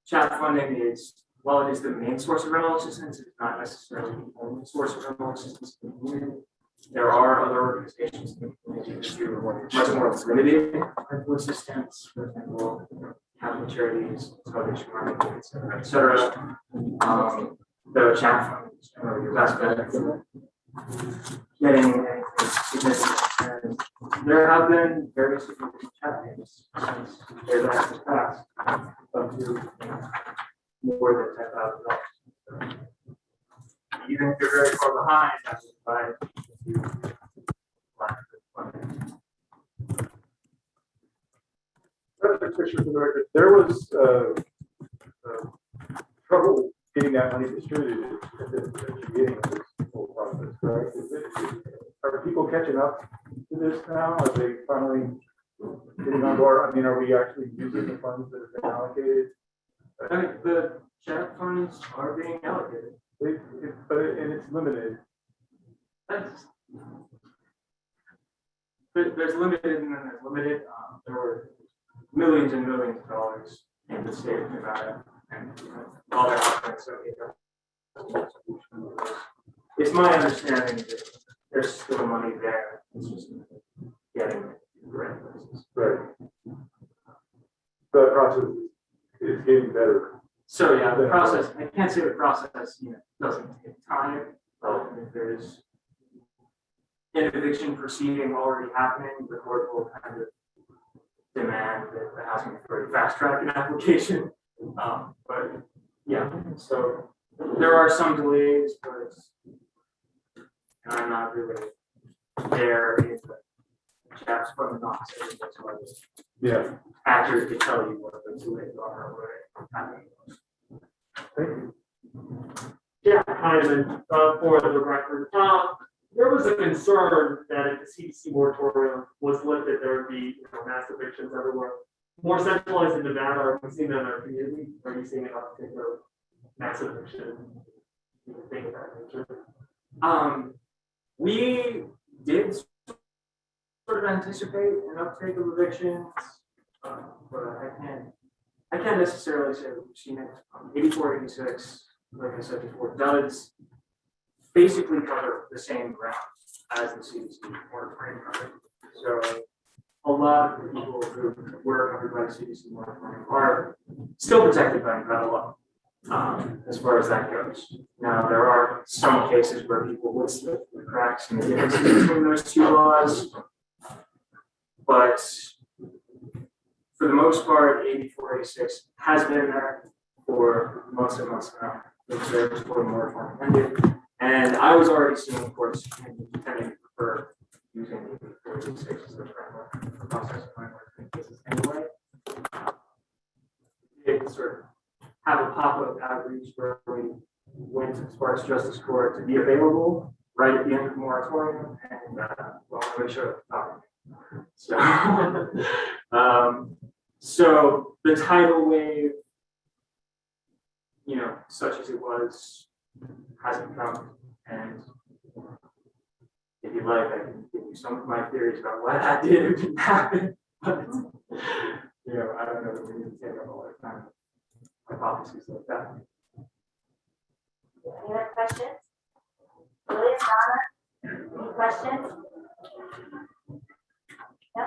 CHAP funding is, while it is the main source of rental assistance, it's not necessarily the only source of rental assistance in the community. There are other organizations in the community who are much more limited rental assistance, for example, Catholic Charities, Salvation Army, et cetera. The CHAP fund is generally your best bet for getting anything significant. And there have been very significant CHAP payments since their act was passed, up to more than $10,000. Even if you're very far behind, that's fine. Another picture for the record, there was trouble getting that money distributed at the beginning of this whole process, correct? Are people catching up to this now? Are they finally getting on board? I mean, are we actually using the funds that have been allocated? I mean, the CHAP funds are being allocated. And it's limited. There's limited and then there's limited. There were millions and millions of dollars in the state of Nevada and all their operations. So it's my understanding that there's still money there. It's just getting the right places. Right. The process is getting better. So yeah, the process, I can't say the process, doesn't take time. If there's an eviction proceeding already happening, the court will kind of demand that the housing authority fast track an application. But yeah, so there are some delays, but I'm not really there in the CHAP's from the office. That's why it's accurate to tell you what the delays are or what happening. Thank you. Yeah, Hyman, for the record, there was a concern that if the CDC moratorium was lifted, there would be mass evictions everywhere. More centralized in Nevada, are we seeing that in our community? Are you seeing an uptick of mass eviction? You can think of that nature. We did sort of anticipate an uptake of evictions, but I can't necessarily say that we've seen it. 84, 86, like I said before, does basically cover the same ground as the CDC moratorium covered. So a lot of the people who were covered by the CDC moratorium are still protected by federal law, as far as that goes. Now, there are some cases where people would slip through the cracks in the differences between those two laws, but for the most part, 84, 86 has been there for months and months now. It's there before the moratorium ended. And I was already seeing courts tending to prefer using 84, 86 as the framework for processing minority cases anyway. It sort of have a pop-up outreach where we went to the Sparks Justice Court to be available right at the end of the moratorium, and well, I'm going to show it. So the tidal wave, such as it was, hasn't come. And if you'd like, I can give you some of my theories about why that did or didn't happen. But I don't know that we need to take up a lot of time with hypotheses like that. Any other questions? Julia, Donna, any questions? No?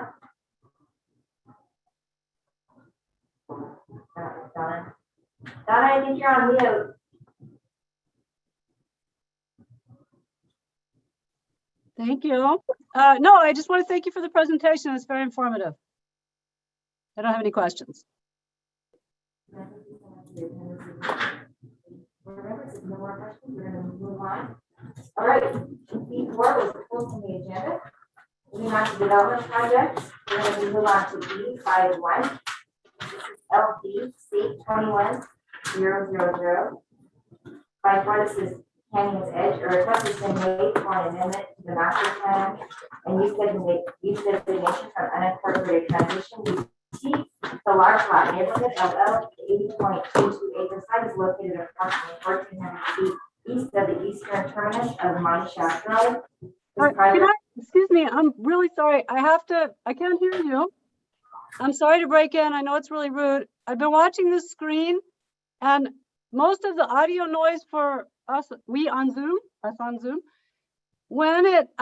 Donna, I think you're on mute. Thank you. No, I just want to thank you for the presentation. It's very informative. I don't have any questions. No more questions. We're going to move on. All right. B4 was pulled from the agenda. Moving on to development projects. We're going to move on to B51. LDC 21000. By far, this is Canyon's Edge, or request has been made for an amendment to the master plan and use designation from unincorporated transition. The large lot neighborhood of 80.22 acre site is located approximately 1,400 feet east of the eastern terminus of Mine Shaft Road. Can I excuse me, I'm really sorry. I can't hear you. I'm sorry to break in. I know it's really rude. I've been watching this screen and most of the audio noise for us on Zoom, I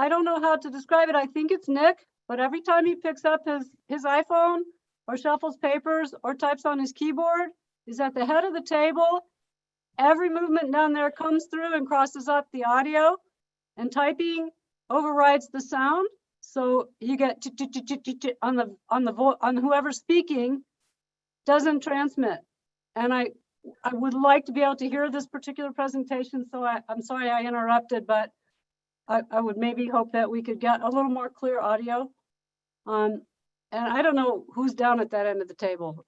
don't know how to describe it. I think it's Nick, but every time he picks up his iPhone or shuffles papers or types on his keyboard, he's at the head of the table. Every movement down there comes through and crosses up the audio, and typing overrides the sound. So you get on whoever's speaking doesn't transmit. And I would like to be able to hear this particular presentation. So I'm sorry I interrupted, but I would maybe hope that we could get a little more clear audio. And I don't know who's down at that end of the table.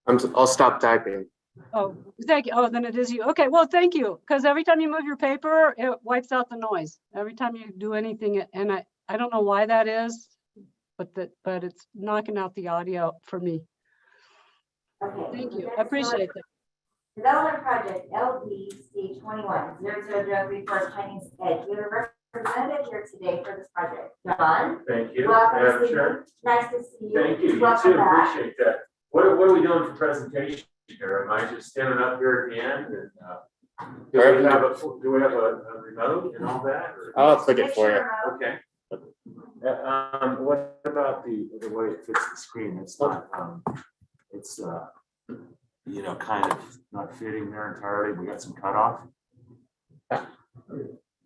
I'll stop typing. Oh, thank you. Oh, then it is you. Okay, well, thank you. Because every time you move your paper, it wipes out the noise. Every time you do anything, and I don't know why that is, but it's knocking out the audio for me. Okay. Thank you. I appreciate that. Development project LPC 21-0003 Forest Chinese Edge. We have a representative here today for this project. John? Thank you, Welcome to Madam see Chair. you. Nice to see you. Thank you, you Welcome too, back. appreciate that. What are we doing for presentation here? Am I just standing up here at the end and, do we have a remote and all that? or- I'll click it Make for you. sure, Okay. What about the way it fits the screen? It's not, it's, kind of not fitting there entirely. We got some cutoff.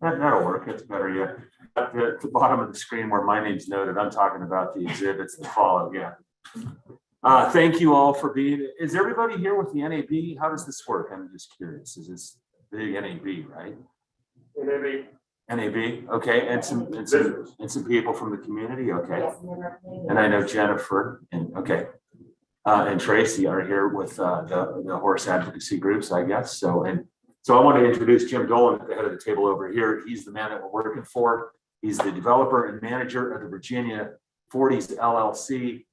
That'll work. It's better yet. At the bottom of the screen where my name's noted, I'm talking about the exhibits that follow. Yeah. Thank you all for being. Is everybody here with the NAB? How does this work? I'm just curious. Is this the NAB, right? NAB. Okay, and some people from the community. Okay. Yes, and then we're- And I know Jennifer and and Tracy are here with the horse advocacy groups, I guess. So I want to introduce Jim Dolan at the head of the table over here. He's the man that we're working for. He's the developer and manager of the Virginia 40s LLC.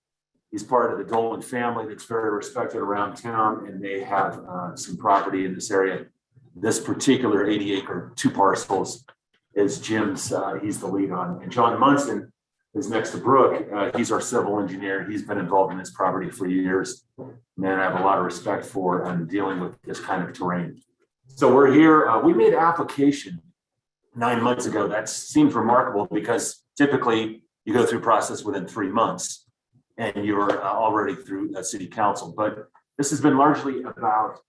He's part of the Dolan family that's very respected around town, and they have some property in this area. This particular 80-acre, 2 parcels is Jim's. He's the lead on. And John Munson is next to Brooke. He's our civil engineer. He's been involved in this property for years. Man, I have a lot of respect for dealing with this kind of terrain. So we're here. We made application 9 months ago. That seems remarkable because typically you go through process within 3 months and you're already through city council. But this has been largely about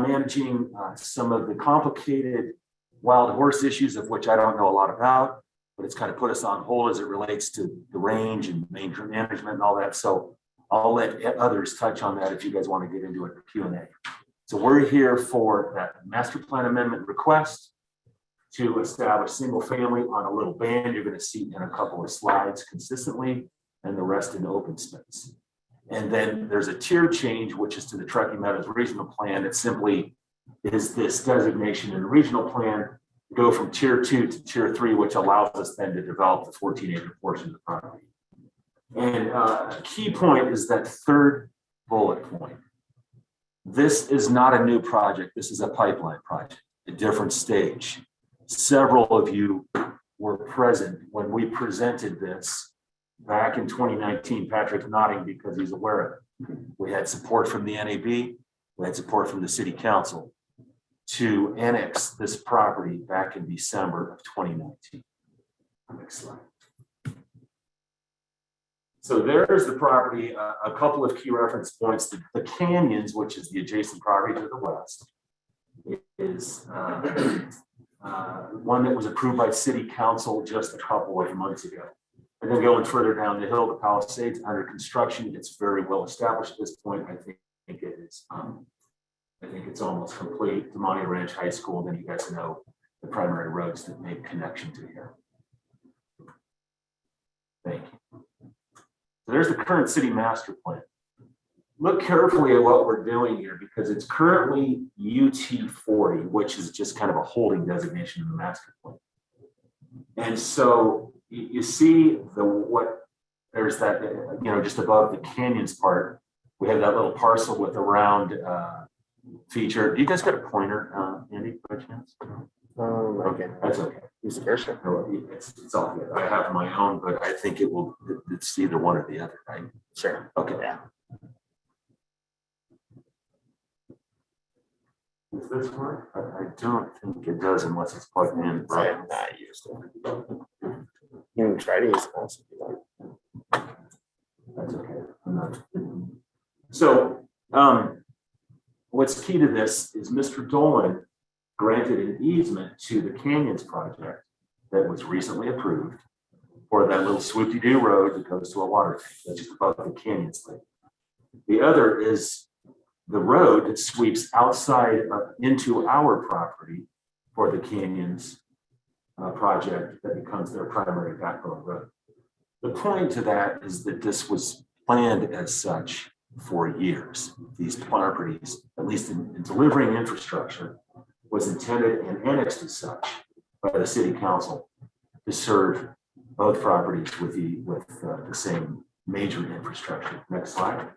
managing some of the complicated wild horse issues of which I don't know a lot about, but it's kind of put us on hold as it relates to the range and management and all that. So I'll let others touch on that if you guys want to get into it in Q&A. So we're here for that master plan amendment request to establish single family on a little band. You're going to see in a couple of slides consistently, and the rest in open space. And then there's a tier change, which is to the Truckee Meadows regional plan. It simply is this designation in the regional plan, go from tier 2 to tier 3, which allows us then to develop the 14-acre portion of the property. And a key point is that third bullet point. This is not a new project. This is a pipeline project, a different stage. Several of you were present when we presented this back in 2019, Patrick nodding because he's aware of it. We had support from the NAB. We had support from the city council to annex this property back in December of 2019. Next slide. So there's the property, a couple of key reference points. The canyons, which is the adjacent property to the west, is one that was approved by city council just a couple of months ago. And then going further down the hill, the Palisades under construction. It's very well established at this point. I think it is. I think it's almost complete. Demonte Ranch High School. Then you guys know the primary roads that make connection to here. Thank you. So there's the current city master plan. Look carefully at what we're doing here because it's currently UT 40, which is just kind of a holding designation in the master plan. And so you see there's that, just above the canyons part, we have that little parcel with around feature. You guys got a pointer, Andy, by chance? Okay, That's okay. use the cursor. No, it's all good. I have my own, but I think it's either one or the other, right? Sure. Okay. Yeah. Does this work? I don't think it does unless it's plugged in. I Right. have not used it. You can try to use it also if you like. That's okay. I'm not- So, what's key to this is Mr. Dolan granted an easement to the Canyons project that was recently approved for that little swoopy-doo road that goes to a water tank that's just above the Canyons Lake. The other is the road that sweeps outside into our property for the Canyons project that becomes their primary backbone road. The point to that is that this was planned as such for years. These properties, at least in delivering infrastructure, was intended and annexed as such by the city council to serve both properties with the same major infrastructure. Next slide.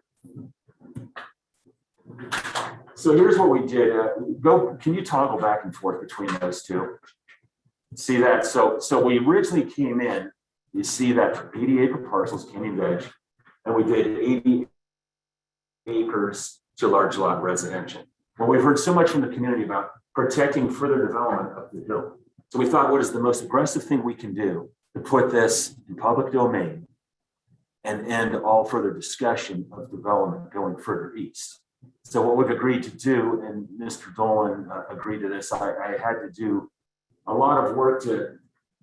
So here's what we did. Can you toggle back and forth between those two? See that? So we originally came in, you see that for 80-acre parcels, Canyon Veg, and we did 80 acres to large lot residential. Well, we've heard so much from the community about protecting further development up the hill. So we thought, what is the most aggressive thing we can do to put this in public domain and end all further discussion of development going further east? So what we've agreed to do, and Mr. Dolan agreed to this, I had to do a lot of work to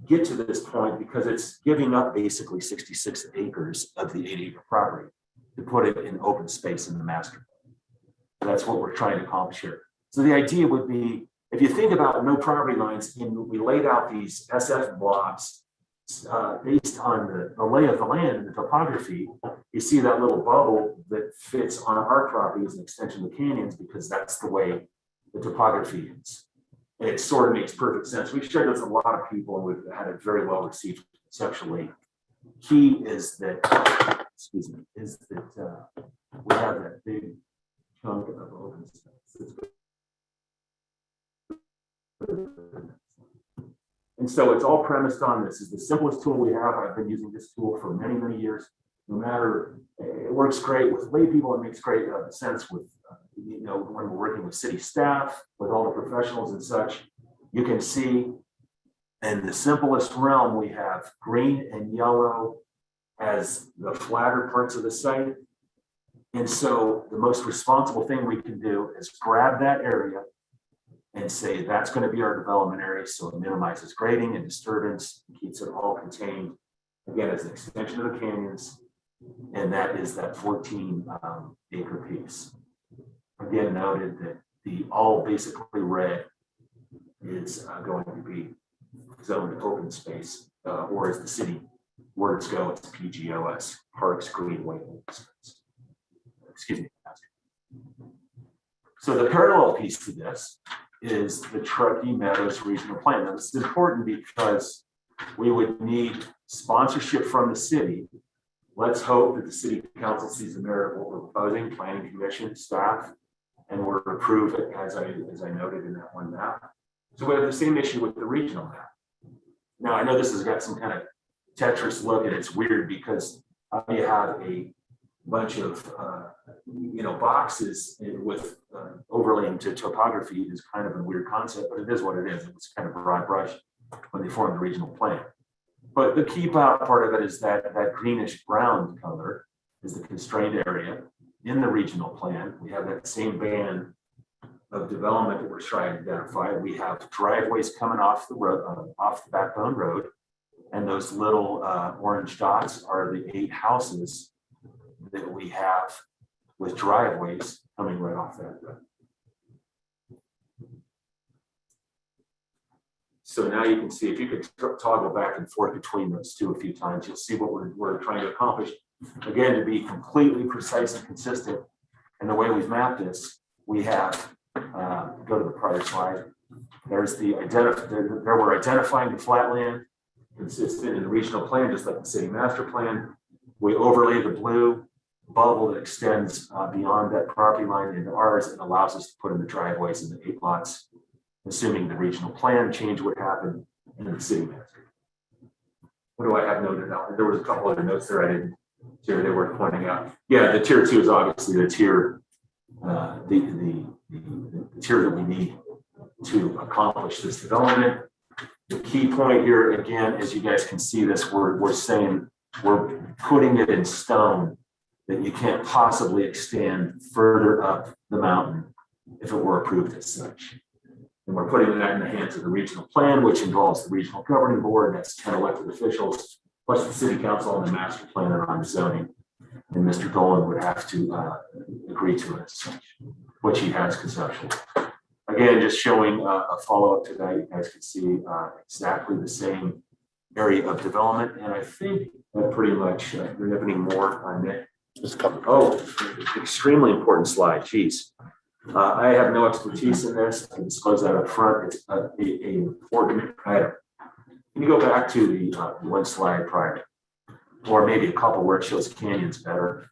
get to this point because it's giving up basically 66 acres of the 80-acre property to put it in open space in the master plan. That's what we're trying to accomplish here. So the idea would be, if you think about no property lines, we laid out these SF blocks based on the lay of the land and the topography. You see that little bubble that fits on our property as an extension of the canyons because that's the way the topography is. And it sort of makes perfect sense. We've shared this with a lot of people and we've had it very well received conceptually. Key is that, excuse me, is that we have that big chunk of open space. And so it's all premised on this. Is the simplest tool we have. I've been using this tool for many, many years. No matter, it works great with lay people. It makes great sense with, when we're working with city staff, with all the professionals and such. You can see in the simplest realm, we have green and yellow as the flatter parts of the site. And so the most responsible thing we can do is grab that area and say that's going to be our development area, so it minimizes grading and disturbance, keeps it all contained. Again, as an extension of the canyons, and that is that 14-acre piece. Again, noted that the all basically red is going to be zoned open space, or as the city words go, it's PGOS, Parks Greenway Open Space. Excuse me. So the parallel piece to this is the Truckee Meadows Regional Plan. Now, this is important because we would need sponsorship from the city. Let's hope that the city council sees the merit of what we're proposing, planning commission, staff, and we're approve it as I noted in that one map. So we have the same issue with the regional map. Now, I know this has got some kind of Tetris look and it's weird because you have a bunch of boxes with overlaying to topography is kind of a weird concept, but it is what it is. It's kind of a broad brush when they form the regional plan. But the key part of it is that greenish brown color is the constrained area in the regional plan. We have that same band of development that we're trying to identify. We have driveways coming off the road, off the backbone road, and those little orange dots are the 8 houses that we have with driveways coming right off that road. So now you can see, if you could toggle back and forth between those two a few times, you'll see what we're trying to accomplish. Again, to be completely precise and consistent in the way we've mapped this, we have, go to the prior slide. There's the there we're identifying the flatland consistent in the regional plan, just like the city master plan. We overlay the blue bubble that extends beyond that property line into ours and allows us to put in the driveways in the 8 lots, assuming the regional plan change would happen in the city master. What do I have noted out? There was a couple other notes there I didn't hear they were pointing out. Yeah, the tier 2 is obviously the tier, the tier that we need to accomplish this development. The key point here, again, as you guys can see this, we're saying we're putting it in stone that you can't possibly extend further up the mountain if it were approved as such. And we're putting that in the hands of the regional plan, which involves the regional governing board, that's 10 elected officials, plus the city council and the master planner on zoning. And Mr. Dolan would have to agree to it as such, which he has conceptually. Again, just showing a follow-up to that, you guys can see exactly the same area of development. And I think that pretty much, do you have any more on that? Just a couple. Oh, extremely important slide, geez. I have no expertise in this. I disclose that up front. It's an important item. Can you go back to the one slide prior? Or maybe a couple where it shows canyons better.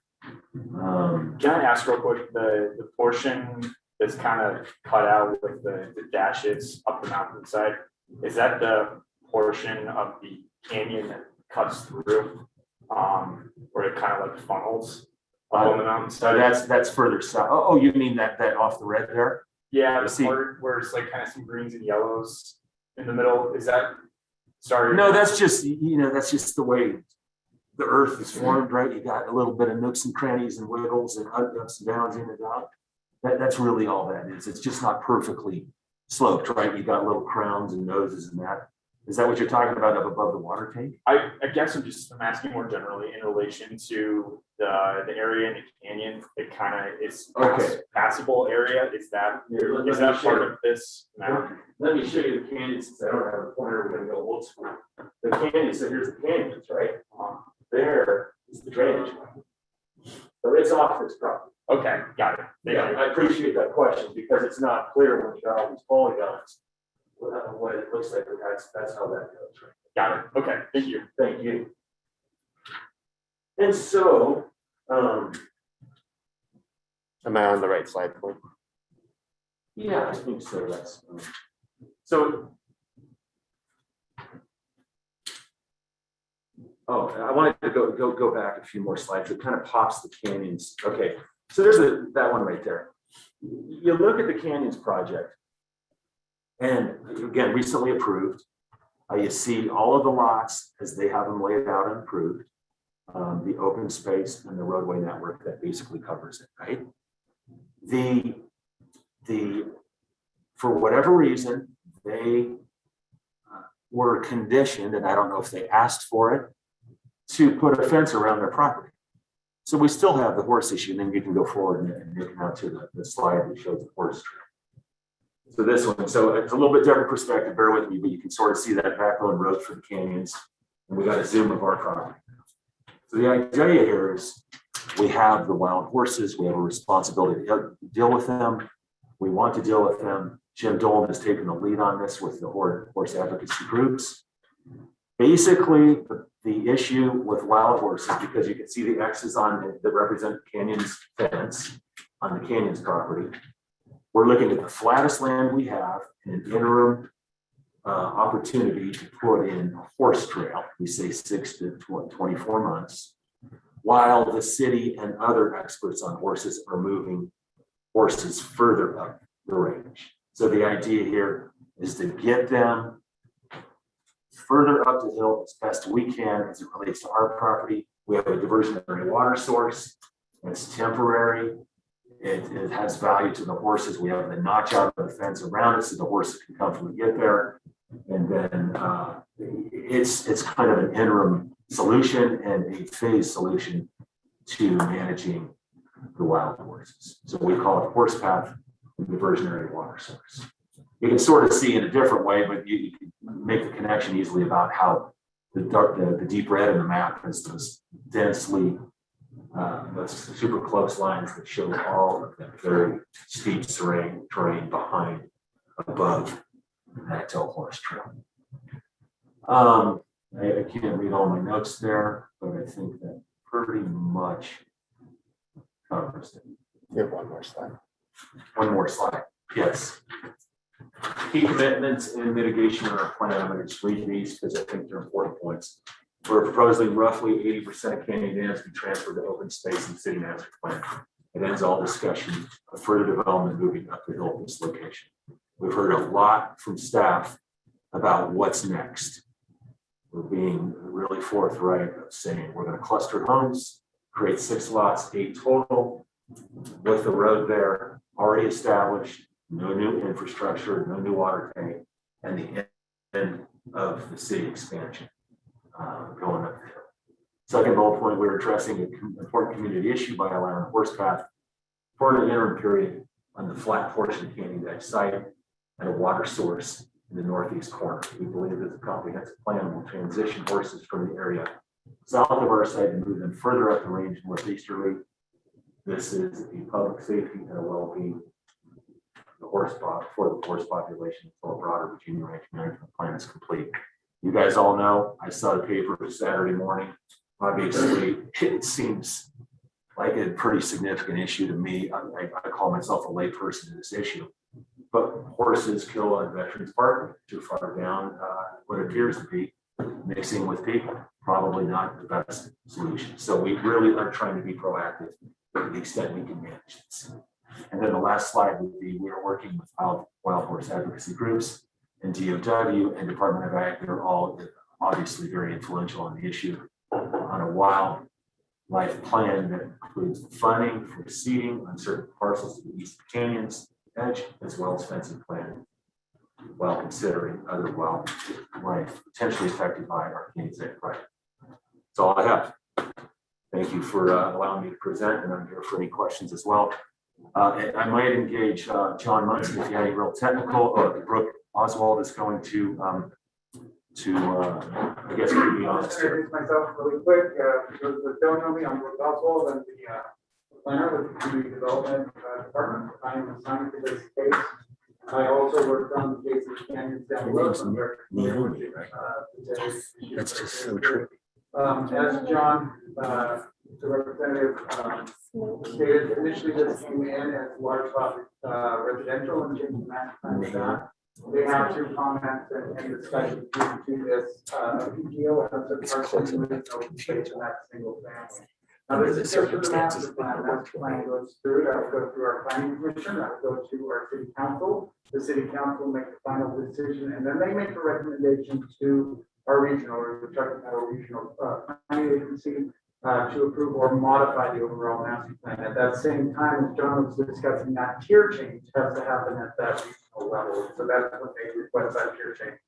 Can I ask real quick, the portion that's kind of cut out with the dashes up the mountainside, is that the portion of the canyon that cuts through, where it kind of like funnels up on the mountainside? So that's further south. Oh, you mean that off the red there? Yeah, the See. part where it's like kind of some greens and yellows in the middle, is that, sorry? No, that's just, that's just the way the earth is formed, right? You got a little bit of nooks and crannies and wiggles and ups and downs in and out. That's really all that is. It's just not perfectly sloped, right? You got little crowns and noses and that. Is that what you're talking about up above the water tank? I guess I'm asking more generally in relation to the area in the canyon. It kind of is Okay. passable area. Is that part of this map? Let me show you the canyons since I don't have a pointer. We're gonna go old school. The canyons, so here's the canyons, right? There is the drainage. So it's off this property. Okay, got it. Thank Yeah, you. I appreciate that question because it's not clear when you got all these polygons. What it looks like, but that's how that goes, right? Got it. Okay, thank you. Thank you. And so, Am I on the right slide? Point? yeah, I think so. That's so. Oh, I wanted to go back a few more slides. It kind of pops the canyons. Okay, so there's that one right there. You look at the canyons project, and again, recently approved. You see all of the lots as they have them laid out and approved. The open space and the roadway network that basically covers it, right? For whatever reason, they were conditioned, and I don't know if they asked for it, to put a fence around their property. So we still have the horse issue, and then you can go forward and you can out to the slide that shows the horse trail. So this one, so it's a little bit different perspective, bear with me, but you can sort of see that backbone road for the canyons. And we got a zoom of our property. So the idea here is we have the wild horses, we have a responsibility to deal with them. We want to deal with them. Jim Dolan has taken the lead on this with the horse advocacy groups. Basically, the issue with wild horses, because you can see the X's on that represent Canyons fence on the Canyons property. We're looking at the flattest land we have in an interim opportunity to put in a horse trail. We say 6 to 24 months, while the city and other experts on horses are moving horses further up the range. So the idea here is to get them further up the hill as best we can as it relates to our property. We have a diversionary water source. It's temporary. It has value to the horses. We have the notch out of the fence around it so the horses can comfortably get there. And then it's kind of an interim solution and a phase solution to managing the wild horses. So we call it horse path and diversionary water source. You can sort of see in a different way, but you can make the connection easily about how the deep red in the map is those densely, those super close lines that show all of that very steep terrain behind, above that horse trail. I can't read all my notes there, but I think that pretty much You have one more slide. One more slide, yes. Key commitments and mitigation in our plan. I'm going to just read these because I think they're important points. We're proposing roughly 80% of canyon dams be transferred to open space in city master plan. It ends all discussion of further development moving up the hill at this location. We've heard a lot from staff about what's next. We're being really forthright of saying we're going to cluster homes, create 6 lots, 8 total, with the road there already established, no new infrastructure, no new water tank, and the end of the city expansion going up there. Second bullet point, we're addressing an important community issue by allowing a horse path for an interim period on the flat portion of Canyon Edge site and a water source in the northeast corner. We believe that the comprehensive plan will transition horses from the area south of our site and move them further up the range northeasterly. This is a public safety and a well-being for the horse population until a broader Virginia range management plan is complete. You guys all know, I saw the paper Saturday morning. Obviously, it seems like a pretty significant issue to me. I call myself a layperson in this issue, but horses killed on Veterans Park too far down what appears to be mixing with people, probably not the best solution. So we really are trying to be proactive to the extent we can manage this. And then the last slide would be, we are working with wild horse advocacy groups and DOW and Department of Ag. They're all obviously very influential on the issue on a wildlife plan that includes the funding for seeding on certain parcels to the east of Canyons Edge, as well as fencing plan, while considering other wildlife potentially affected by our Canyons Edge project. That's all I have. Thank you for allowing me to present, and I'm here for any questions as well. And I might engage John Munson if you have any real technical, or Brooke Oswald is going to I guess, keep me honest here. Introduce myself really quick. Those that don't know me, I'm Brooke Oswald. I'm the planner with the Community Development Department. I am assigned to this case. I also worked on the case of Canyons down the road. That's just so true. As John, the representative, stated, initially this came in as large lot residential and changed the master plan to that. They have 2 comments and discussions to this PTO and it's a parcel to no space in that single family. Now, this is just for the master plan. Master plan goes through, that will go through our planning commission, that will go to our city council. The city council makes the final decision, and then they make a recommendation to our regional or the Truckee regional planning agency to approve or modify the overall master plan. At that same time, as John was discussing, that tier change has to happen at that regional level. So that's what they request, that tier change.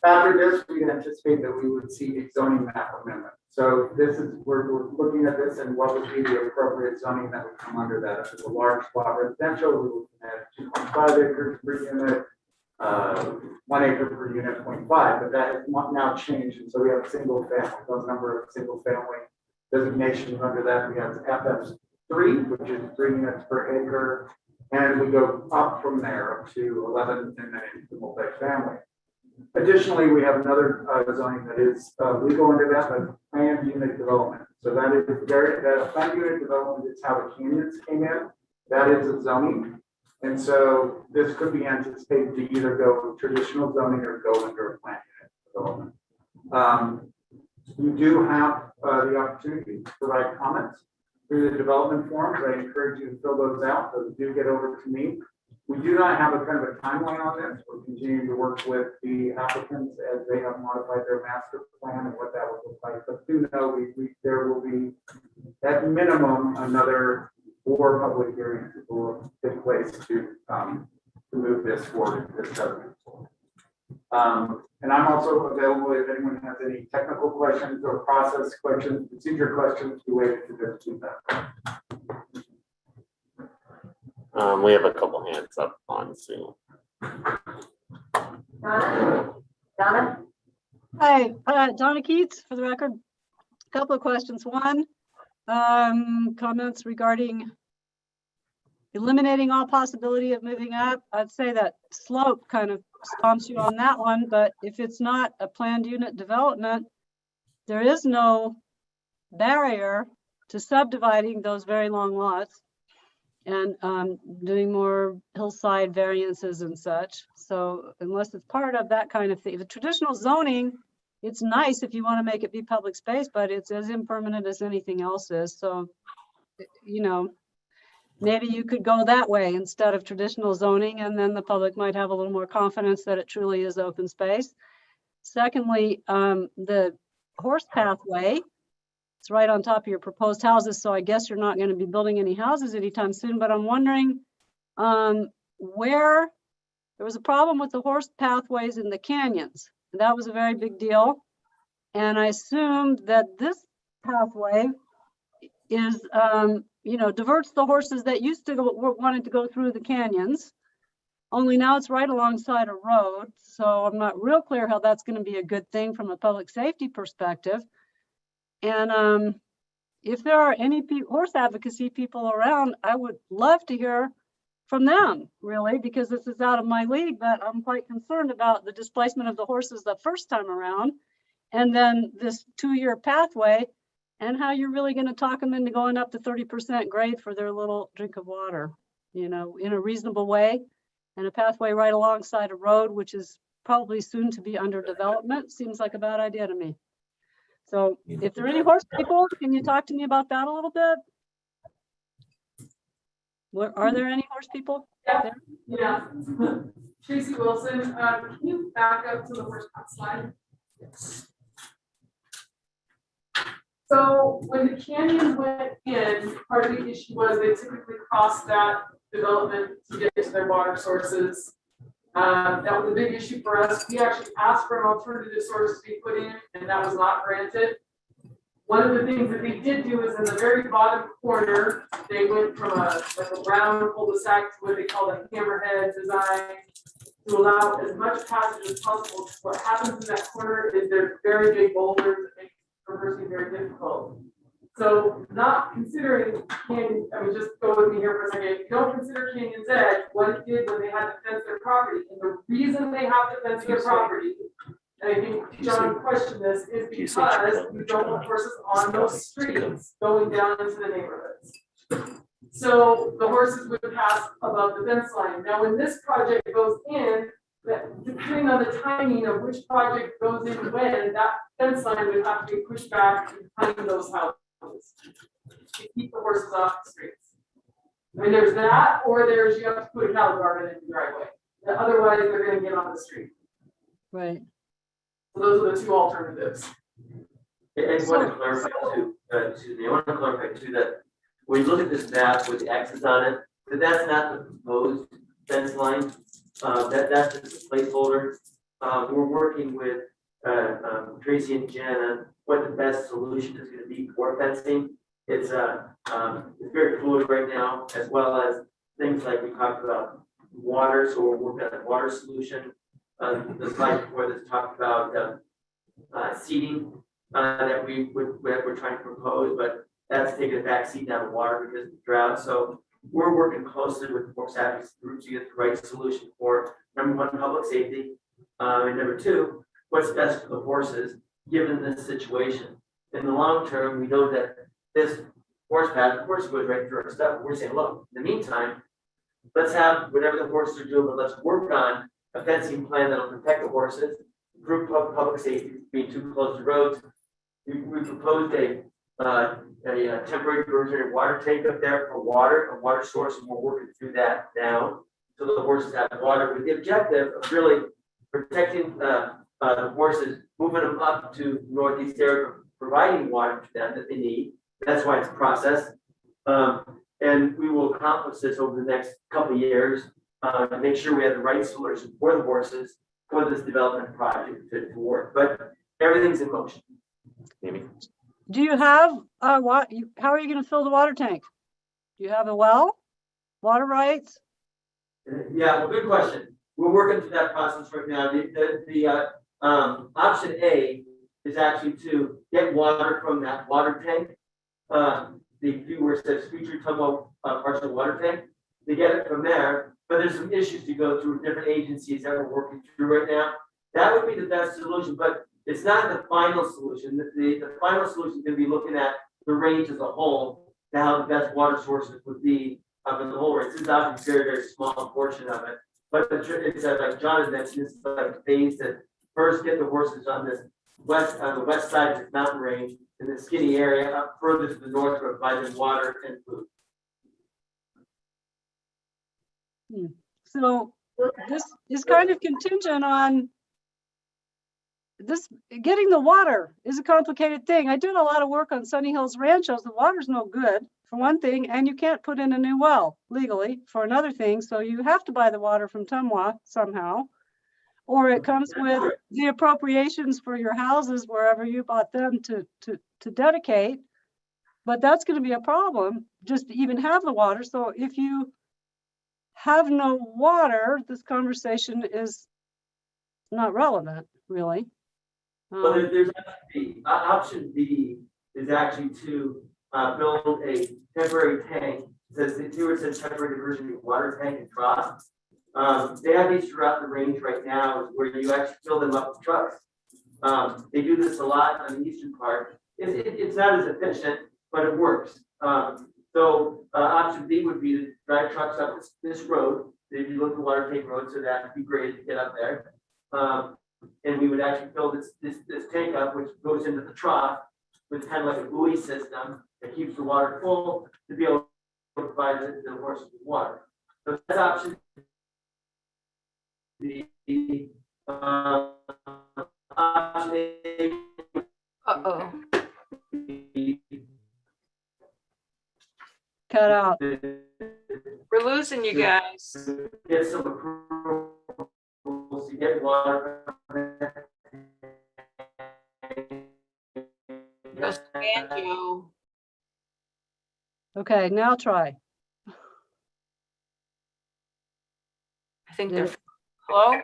After this, we anticipate that we would see a zoning map amendment. So this is, we're looking at this and what would be the appropriate zoning that would come under that. If it's a large lot residential, we would add 2.5 acres per unit, 1 acre per unit, 0.5, but that has now changed. And so we have a single family, those number of single family designations under that. We have FF3, which is 3 units per acre. And we go up from there up to 11 and then into the multifamily. Additionally, we have another zoning that is legal under that, but planned unit development. So that is that planned unit development is how the canyons came in. That is a zoning. And so this could be anticipated to either go traditional zoning or go under a planned unit development. You do have the opportunity to provide comments through the development forms. I encourage you to fill those out. Those do get over to me. We do not have a kind of a timeline on this. We're continuing to work with the applicants as they have modified their master plan and what that would look like. But do know there will be at minimum another 4 public hearings that will take place to move this forward. This government. And I'm also available if anyone has any technical questions or process questions, procedure questions related to this feedback. We have a couple hands up on Zoom. Donna? Hi, Donna Keats, for the record. A couple of questions. One, comments regarding eliminating all possibility of moving up. I'd say that slope kind of stomps you on that one, but if it's not a planned unit development, there is no barrier to subdividing those very long lots and doing more hillside variances and such. So unless it's part of that kind of thing, the traditional zoning, it's nice if you want to make it be public space, but it's as impermanent as anything else is. So, you know, maybe you could go that way instead of traditional zoning, and then the public might have a little more confidence that it truly is open space. Secondly, the horse pathway, it's right on top of your proposed houses, so I guess you're not going to be building any houses anytime soon, but I'm wondering where there was a problem with the horse pathways in the canyons. That was a very big deal. And I assumed that this pathway is, you know, diverts the horses that used to wanted to go through the canyons. Only now it's right alongside a road. So I'm not real clear how that's going to be a good thing from a public safety perspective. And if there are any horse advocacy people around, I would love to hear from them, really, because this is out of my league, but I'm quite concerned about the displacement of the horses the first time around, and then this 2-year pathway, and how you're really going to talk them into going up to 30% grade for their little drink of water, you know, in a reasonable way, and a pathway right alongside a road, which is probably soon to be under development, seems like a bad idea to me. So if there are any horse people, can you talk to me about that a little bit? What, are there any horse people? Yeah, yeah. Tracy Wilson, can you back up to the horse path slide? So when the canyon went in, part of the issue was they typically crossed that development to get to their water sources. That was a big issue for us. We actually asked for an alternative source to be put in, and that was not granted. One of the things that they did do is in the very bottom corner, they went from a round cul-de-sac to what they call a hammerhead design to allow as much passage as possible. What happens in that corner is there's very big boulders that make traversing very difficult. So not considering canyon, I mean, just go with me here for a second. If you don't consider Canyon's Edge, what it did when they had to fence their property, and the reason they have to fence their property, and I think John questioned this, is because you don't want horses on those streets going down into the neighborhoods. So the horses would pass above the fence line. Now, when this project goes in, that depending on the timing of which project goes in when, that fence line would have to be pushed back behind those houses to keep the horses off the streets. I mean, there's that, or there's you have to put a cattle guard in the driveway. Otherwise, they're going to get on the street. Right. So those are the two alternatives. And I want to clarify too, excuse me, I want to clarify too that when you look at this map with the X's on it, that's not the proposed fence line. That's just a placeholder. We're working with Tracy and Jen on what the best solution is going to be for fencing. It's very fluid right now, as well as things like we talked about water. So we're working on a water solution. The slide before this talked about seeding that we're trying to propose, but that's taking a back seat down the water because of the drought. So we're working closely with horse advocacy groups to get the right solution for number one, public safety, and number two, what's best for the horses given this situation. In the long term, we know that this horse path, of course, goes right through our stuff. We're saying, look, in the meantime, let's have whatever the horses are doing, but let's work on a fencing plan that'll protect the horses, improve public safety, being too close to roads. We proposed a temporary diversionary water tank up there for water, a water source, and we're working through that now so the horses have water with the objective of really protecting the horses, moving them up to northeast area, providing water to them that they need. That's why it's a process. And we will accomplish this over the next couple of years to make sure we have the right solution for the horses for this development project to work. But everything's in motion. Maybe. Do you have how are you going to fill the water tank? Do you have a well, water rights? Yeah, well, good question. We're working through that process right now. The option A is actually to get water from that water tank. The view where it says future Tumbo partial water tank, to get it from there. But there's some issues to go through different agencies that we're working through right now. That would be the best solution, but it's not the final solution. The final solution is going to be looking at the range as a whole, to how the best water sources would be up in the whole range. This is obviously a very, very small portion of it. But it's like John had mentioned, it's like phase to first get the horses on the west side of this mountain range in the skinny area up further to the north, provide them water and food. So this is kind of contingent on this, getting the water is a complicated thing. I did a lot of work on Sunny Hills Ranchos. The water's no good for one thing, and you can't put in a new well legally for another thing. So you have to buy the water from Tumwa somehow, or it comes with the appropriations for your houses wherever you bought them to dedicate. But that's going to be a problem just to even have the water. So if you have no water, this conversation is not relevant, really. Well, there's option B is actually to build a temporary tank. It says it says temporary diversion water tank and trough. They have these throughout the range right now, where you actually fill them up with trucks. They do this a lot on the eastern part. It's not as efficient, but it works. So option B would be to drive trucks up this road. If you look at the water tank road, so that'd be great to get up there. And we would actually fill this tank up, which goes into the trough with kind of like a buoy system that keeps the water full to be able to provide the horses with water. So that's option B. Option A. Uh-oh. Cut out. We're losing you guys. Get some approvals to get water. Goes banjo. Okay, now try. I think they're hello.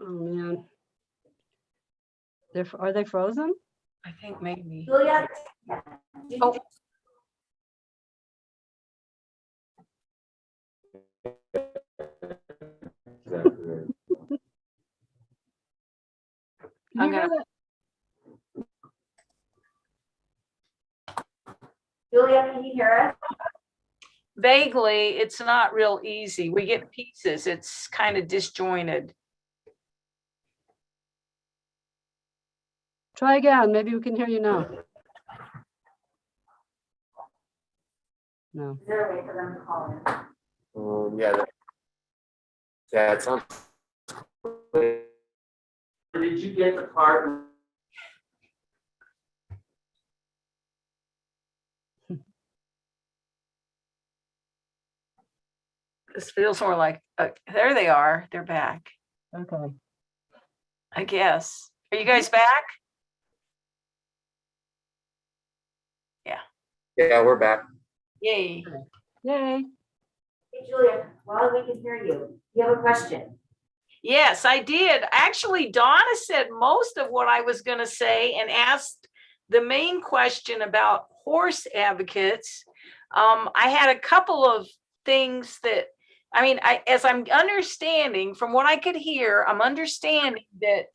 Oh man, are they frozen? I think maybe. Julia? Oh. I'm gonna. Julia, can you hear us? Vaguely, it's not real easy. We get pieces. It's kind of disjointed. Try again. Maybe we can hear you now. No. Is there a way for them to call in? Yeah, it sounds. Did you get the part? This feels more like, there they are. They're back. Okay. I guess. Are you guys back? Yeah. Yeah, we're back. Yay. Yay. Hey, Julia, while we can hear you, you have a question? Yes, I did. Actually, Donna said most of what I was going to say and asked the main question about horse advocates. I had a couple of things that, I mean, as I'm understanding from what I could hear, I'm understanding that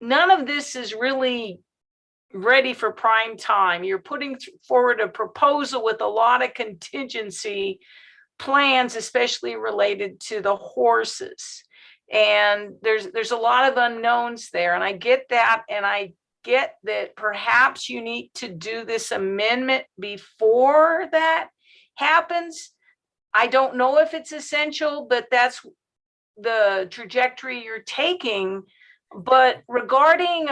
none of this is really ready for prime time. You're putting forward a proposal with a lot of contingency plans, especially related to the horses. And there's a lot of unknowns there. And I get that. And I get that perhaps you need to do this amendment before that happens. I don't know if it's essential, but that's the trajectory you're taking. But regarding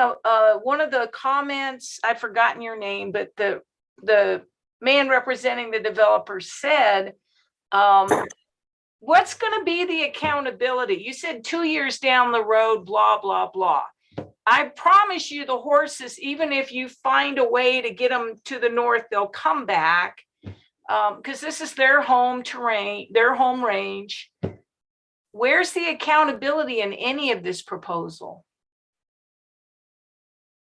one of the comments, I've forgotten your name, but the man representing the developer said, what's going to be the accountability? You said 2 years down the road, blah, blah, blah. I promise you the horses, even if you find a way to get them to the north, they'll come back because this is their home terrain, their home range. Where's the accountability in any of this proposal?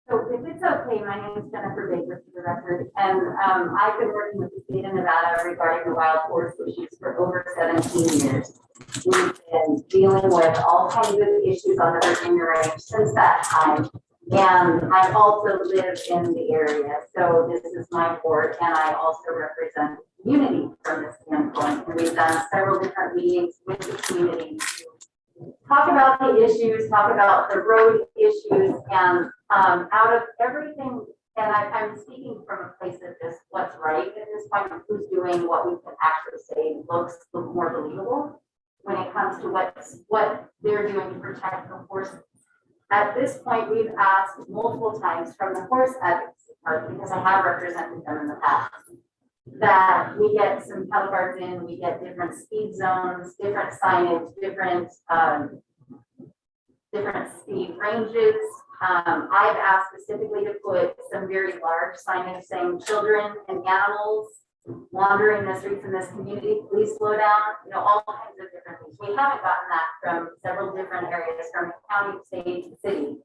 So if it's okay Okay, my name is Jennifer Baker for the record, and I've been working with the state of Nevada regarding the wild horse issues for over 17 years. We've been dealing with all kinds of issues on the Virginia range since that time. And I also live in the area, so this is my ward, and I also represent the community from this standpoint. And we've done several different meetings with the community to talk about the issues, talk about the road issues, and out of everything, and I'm speaking from a place of just what's right at this point, who's doing what we can actually say looks more believable when it comes to what they're doing to protect the horses. At this point, we've asked multiple times from the horse advocacy part, because I have represented them in the past, that we get some cattle guards in, we get different speed zones, different signage, different speed ranges. I've asked specifically to put some very large signage saying children and animals wandering the streets in this community, please slow down, all kinds of different things. We haven't gotten that from several different areas, from the county, state, city.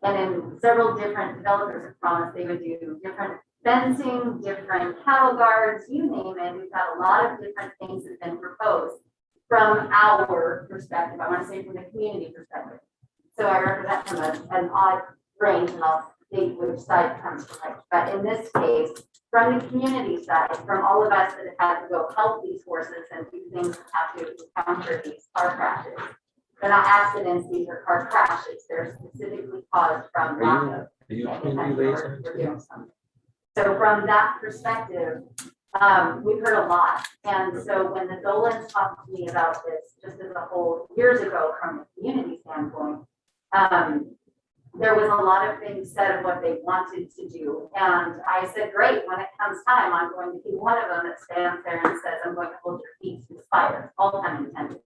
And then several different developers have promised they would do different fencing, different cattle guards, you name it. We've got a lot of different things that have been proposed from our perspective. I want to say from the community perspective. So I represent from an odd range, and I'll state which side comes from which. But in this case, from the community side, from all of us that have had to go help these horses and do things that have to encounter these car crashes. They're not accidents, these are car crashes. They're specifically caused from lack of we're doing something. So from that perspective, we've heard a lot. And so when the Dolans talked to me about this, just as a whole years ago from the community standpoint, there was a lot of things said of what they wanted to do. And I said, great, when it comes time, I'm going to be one of them that stands there and says, I'm going to hold your feet to the fire, all pun intended.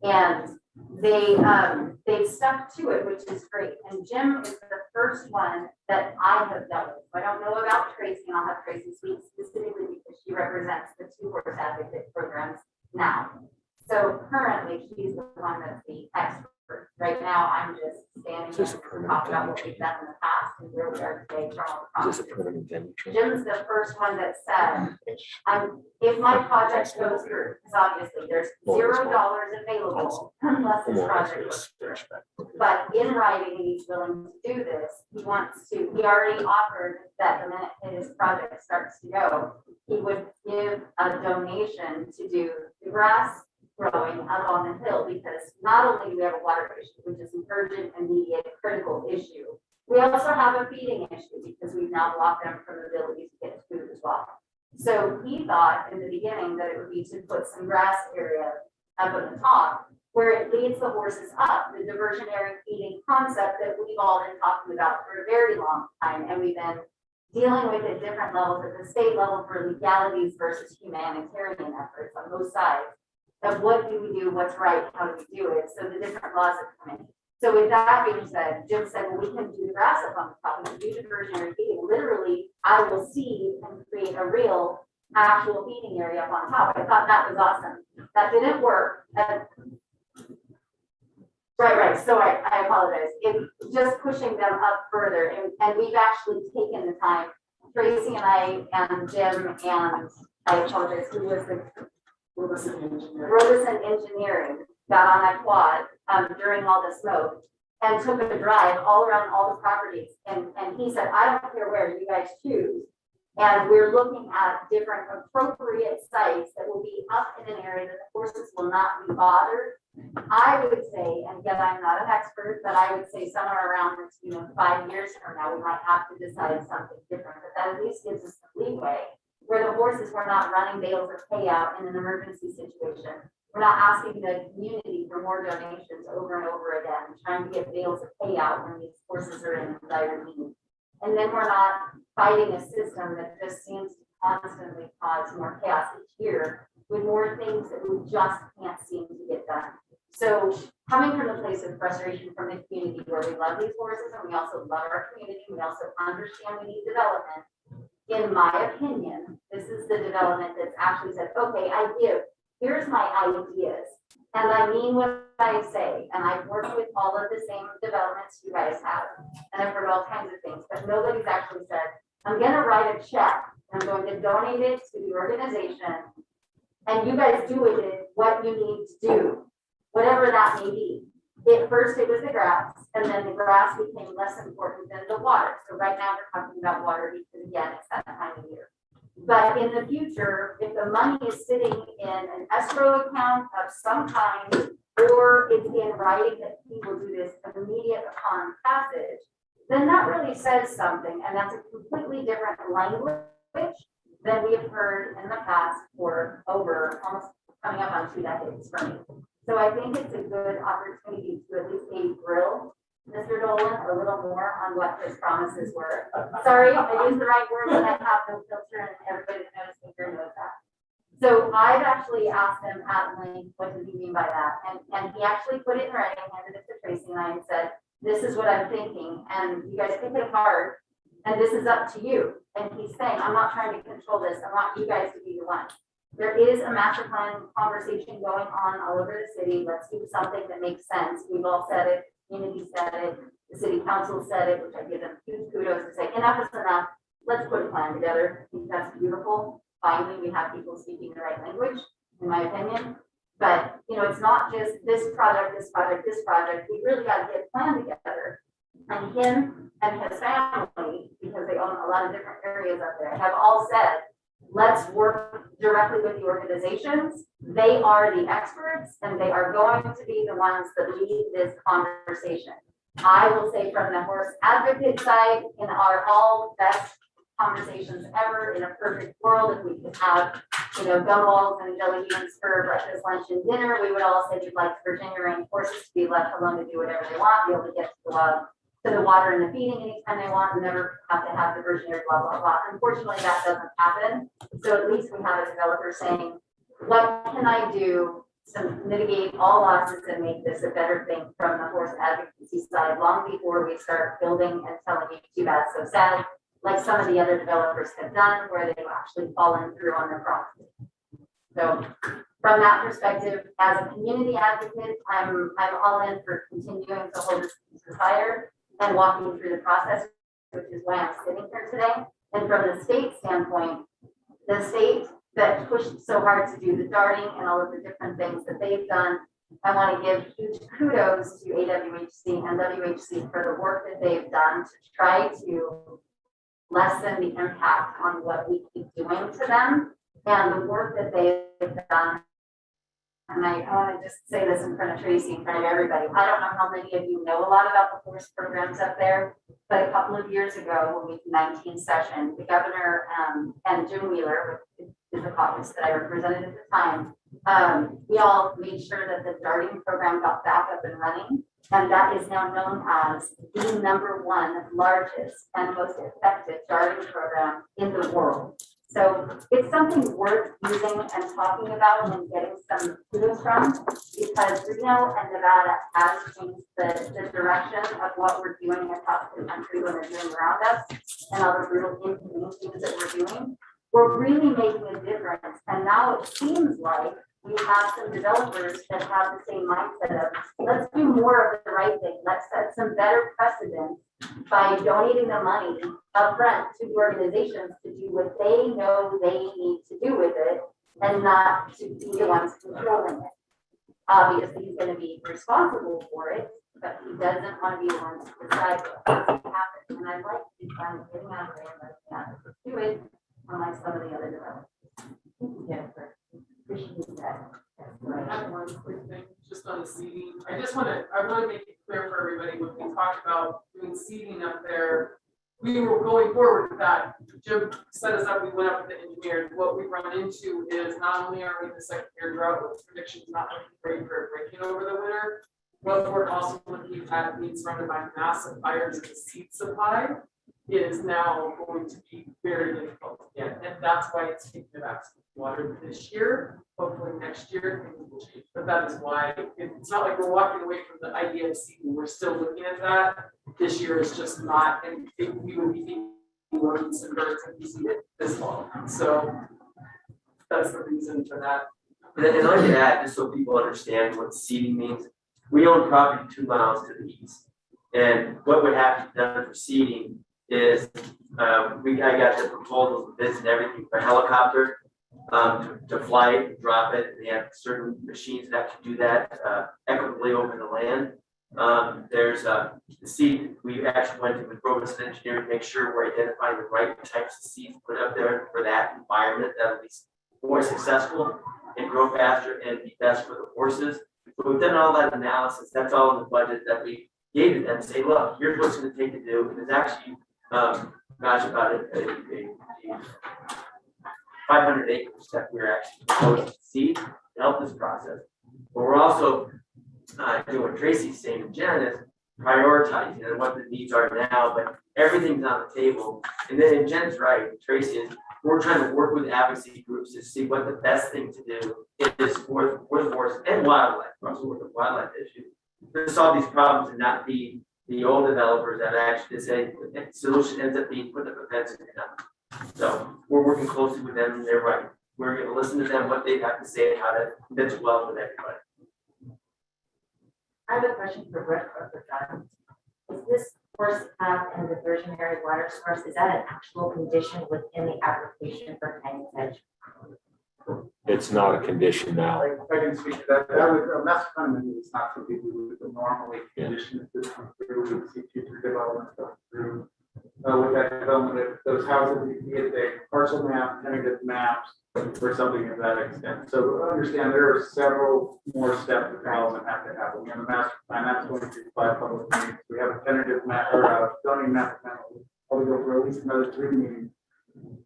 And they've stuck to it, which is great. And Jim is the first one that I have dealt with. I don't know about Tracy, and I'll have Tracy speak specifically because she represents the two horse advocate programs now. So currently, she's the one that's the expert. Right now, I'm just standing here to talk about what we've done in the past and where we are today from all the promises. Jim's the first one that said, if my project goes through, because obviously there's $0 available unless this project goes through. But in writing, he's willing to do this. He already offered that the minute his project starts to go, he would give a donation to do the grass growing up on the hill, because not only do we have a water issue, which is an urgent, immediate, critical issue, we also have a feeding issue because we've now blocked them from the ability to get food as well. So he thought in the beginning that it would be to put some grass area up at the top where it leads the horses up, the diversionary feeding concept that we've all been talking about for a very long time, and we've been dealing with at different levels at the state level for legalities versus humanitarian efforts on both sides. Of what do we do, what's right, how do we do it? So the different laws have come in. So with that being said, Jim said, well, we can do the grass up on the top, we can do diversionary feeding. Literally, I will seed and create a real actual feeding area up on top. I thought that was awesome. That didn't work. Right. So I apologize. It's just pushing them up further. And we've actually taken the time, Tracy and I and Jim, and I apologize, who was the Rosen Engineering got on that quad during all the smoke and took a drive all around all the properties. And he said, I don't care where you guys choose. And we're looking at different appropriate sites that will be up in an area that the horses will not be bothered. I would say, and again, I'm not an expert, but I would say somewhere around 5 years from now, we might have to decide something different, but that at least gives us some leeway where the horses were not running bales of payout in an emergency situation. We're not asking the community for more donations over and over again, trying to get bales of payout when these horses are in dire need. And then we're not fighting a system that just seems to constantly cause more chaos each year with more things that we just can't seem to get done. So coming from a place of frustration from the community where we love these horses and we also love our community, we also understand we need development. In my opinion, this is the development that's actually said, okay, here's my ideas. And I mean what I say, and I've worked with all of the same developments you guys have, and I've heard all kinds of things, but nobody's actually said, I'm gonna write a check, I'm going to donate it to the organization, and you guys do with it what you need to do, whatever that may be. At first it was the grass, and then the grass became less important than the water. So right now we're talking about water because again, it's that time of year. But in the future, if the money is sitting in an escrow account of some kind, or it's in writing that he will do this immediate upon passage, then that really says something, and that's a completely different language than we have heard in the past for over almost coming up on 2 decades for me. So I think it's a good opportunity to at least maybe grill Mr. Dolan a little more on what his promises were. Sorry, I used the right word, but I have no filter, and everybody that knows me here knows that. So I've actually asked him at length, what does he mean by that? And he actually put it in writing, handed it to Tracy and I, and said, this is what I'm thinking, and you guys take it hard, and this is up to you. And he's saying, I'm not trying to control this, I want you guys to be the ones. There is a master plan conversation going on all over the city. Let's do something that makes sense. We've all said it, community said it, the city council said it, which I give them huge kudos to say, enough is enough. Let's put a plan together. I think that's beautiful. Finally, we have people speaking the right language, in my opinion. But, you know, it's not just this project, this project, this project. We really got to get a plan together. And him and his family, because they own a lot of different areas up there, have all said, let's work directly with the organizations. They are the experts, and they are going to be the ones that lead this conversation. I will say from the horse advocate side, in our all best conversations ever, in a perfect world, if we could have, you know, gumballs and jelly beans for breakfast, lunch, and dinner, we would all say we'd like Virginia range horses to be left alone to do whatever they want, be able to get to the water and the feeding anytime they want, and never have to have diversionary, blah, blah, blah. Unfortunately, that doesn't happen. So at least we have a developer saying, what can I do to mitigate all losses and make this a better thing from the horse advocacy side long before we start building and telling you too bad, so sad, like some of the other developers have done, where they've actually fallen through on their promise. So from that perspective, as a community advocate, I'm all in for continuing to hold this to fire and walking through the process, which is why I'm sitting here today. And from the state standpoint, the state that pushed so hard to do the darting and all of the different things that they've done, I want to give huge kudos to AWHC and WHC for the work that they've done to try to lessen the impact on what we keep doing to them, and the work that they've done. And I want to just say this in front of Tracy, in front of everybody. I don't know how many of you know a lot about the horse programs up there, but a couple of years ago, when we did 19th session, the governor and Jim Wheeler, which is the caucus that I represented at the time, we all made sure that the darting program got back up and running. And that is now known as the #1 largest and most effective darting program in the world. So it's something worth using and talking about and getting some kudos from, because Reno and Nevada has changed the direction of what we're doing across the country when they're doing around us, and all the brutal inhumane things that we're doing. We're really making a difference. And now it seems like we have some developers that have the same mindset of, let's do more of the right thing. Let's set some better precedents by donating the money upfront to the organizations to do what they know they need to do with it, and not to be the ones controlling it. Obviously, he's going to be responsible for it, but he doesn't want to be the one to decide what happens. And I'd like to be kind of getting out there and letting us do it, unlike some of the other developers. Yeah, appreciate that. I have one quick thing, just on the seating. I want to make it clear for everybody, when we talked about doing seating up there, we were going forward with that. Jim set us up, we went up with the engineers. What we run into is not only are we in the second year drought, with predictions not looking great for breaking over the winter, but we're also looking at being surrounded by massive fires in the seed supply. Is now going to be very difficult to get, and that's why it's taking the access to water this year. Hopefully next year things will change, but that is why it's not like we're walking away from the idea of seeding. We're still looking at that. This year is just not, and we would be thinking rodents and birds and we see it this fall. So that's the reason for that. And I'd like to add, just so people understand what seeding means, we own property 2 miles to the east. And what would have to be done for seeding is, I got the proposals, bids and everything for a helicopter to fly it and drop it. And they have certain machines that can do that equitably over the land. There's the seed, we actually went to with robots and engineering to make sure we're identifying the right types of seeds to put up there for that environment that'll be more successful and grow faster and be best for the horses. So we've done all that analysis. That's all in the budget that we gave to them. Say, look, here's what's going to take to do. And it's actually, about a 500 acres that we're actually proposing to seed to help this process. But we're also doing what Tracy's saying, and Jen is prioritizing and what the needs are now, but everything's on the table. And then Jen's right, Tracy is, we're trying to work with advocacy groups to see what the best thing to do is for the horse and wildlife, also with the wildlife issue, to solve these problems and not be the old developers that actually say the solution ends up being put up a fence and you're done. So we're working closely with them and they're right. We're going to listen to them, what they have to say and how to fit well with everybody. I have a question for Brett or for John. Is this horse path and diversionary water source, is that an actual condition within the application for Canyon's Edge? It's not a condition now. I can speak to that. That would, that's fundamentally, it's not something we would normally condition if this comes through, we would see future development go through. With that development, if those houses, we get a parcel map, tentative maps, or something of that extent. So understand there are several more steps of development have to happen. We have a master plan that's going through 5 public meetings. We have a tentative map or a zoning map that will probably go for at least another 3 meetings.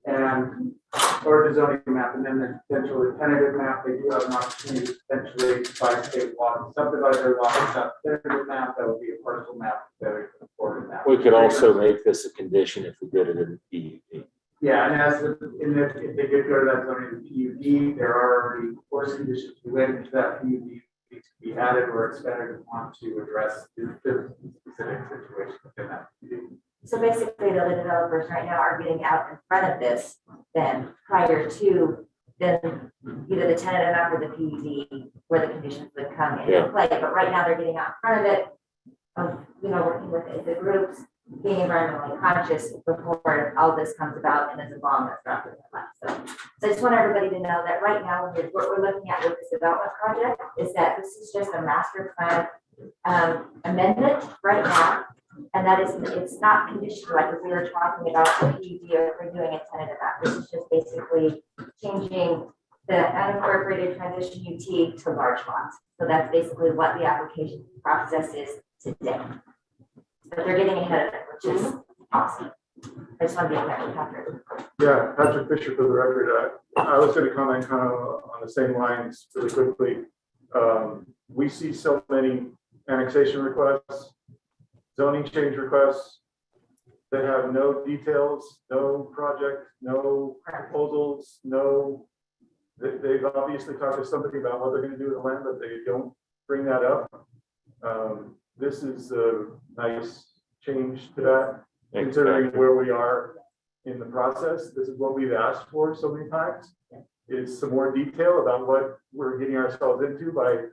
And or the zoning map, and then the potential tentative map, they do have an opportunity to potentially by state law subdivide their lot. Tentative map, that would be a parcel map that we can afford that. We could also make this a condition if we did it in PUD. Yeah, and as if they did go to that zoning PUD, there are already course conditions related to that PUD needs to be added or expanded upon to address the specific situation within that PUD. So basically, the developers right now are getting out in front of this then prior to then either the tentative map or the PUD where the conditions would come into play. But right now they're getting out in front of it, working with the groups, being environmentally conscious before all this comes about and is a bomb that's dropped in their lap. So I just want everybody to know that right now, what we're looking at with this development project is that this is just a master plan amendment right now. And that is, it's not conditional, like if we were talking about the PUD or if we're doing a tentative act. This is just basically changing the unincorporated transition UT to large lots. So that's basically what the application process is today. But they're getting ahead of it, which is awesome. I just want to be clear, Patrick. Yeah, Patrick Fisher for the record. I was going to comment kind of on the same lines really quickly. We see so many annexation requests, zoning change requests that have no details, no project, no proposals, they've obviously talked to somebody about what they're going to do with the land, but they don't bring that up. This is a nice change to that, considering where we are in the process. This is what we've asked for so many times, is some more detail about what we're getting ourselves into by,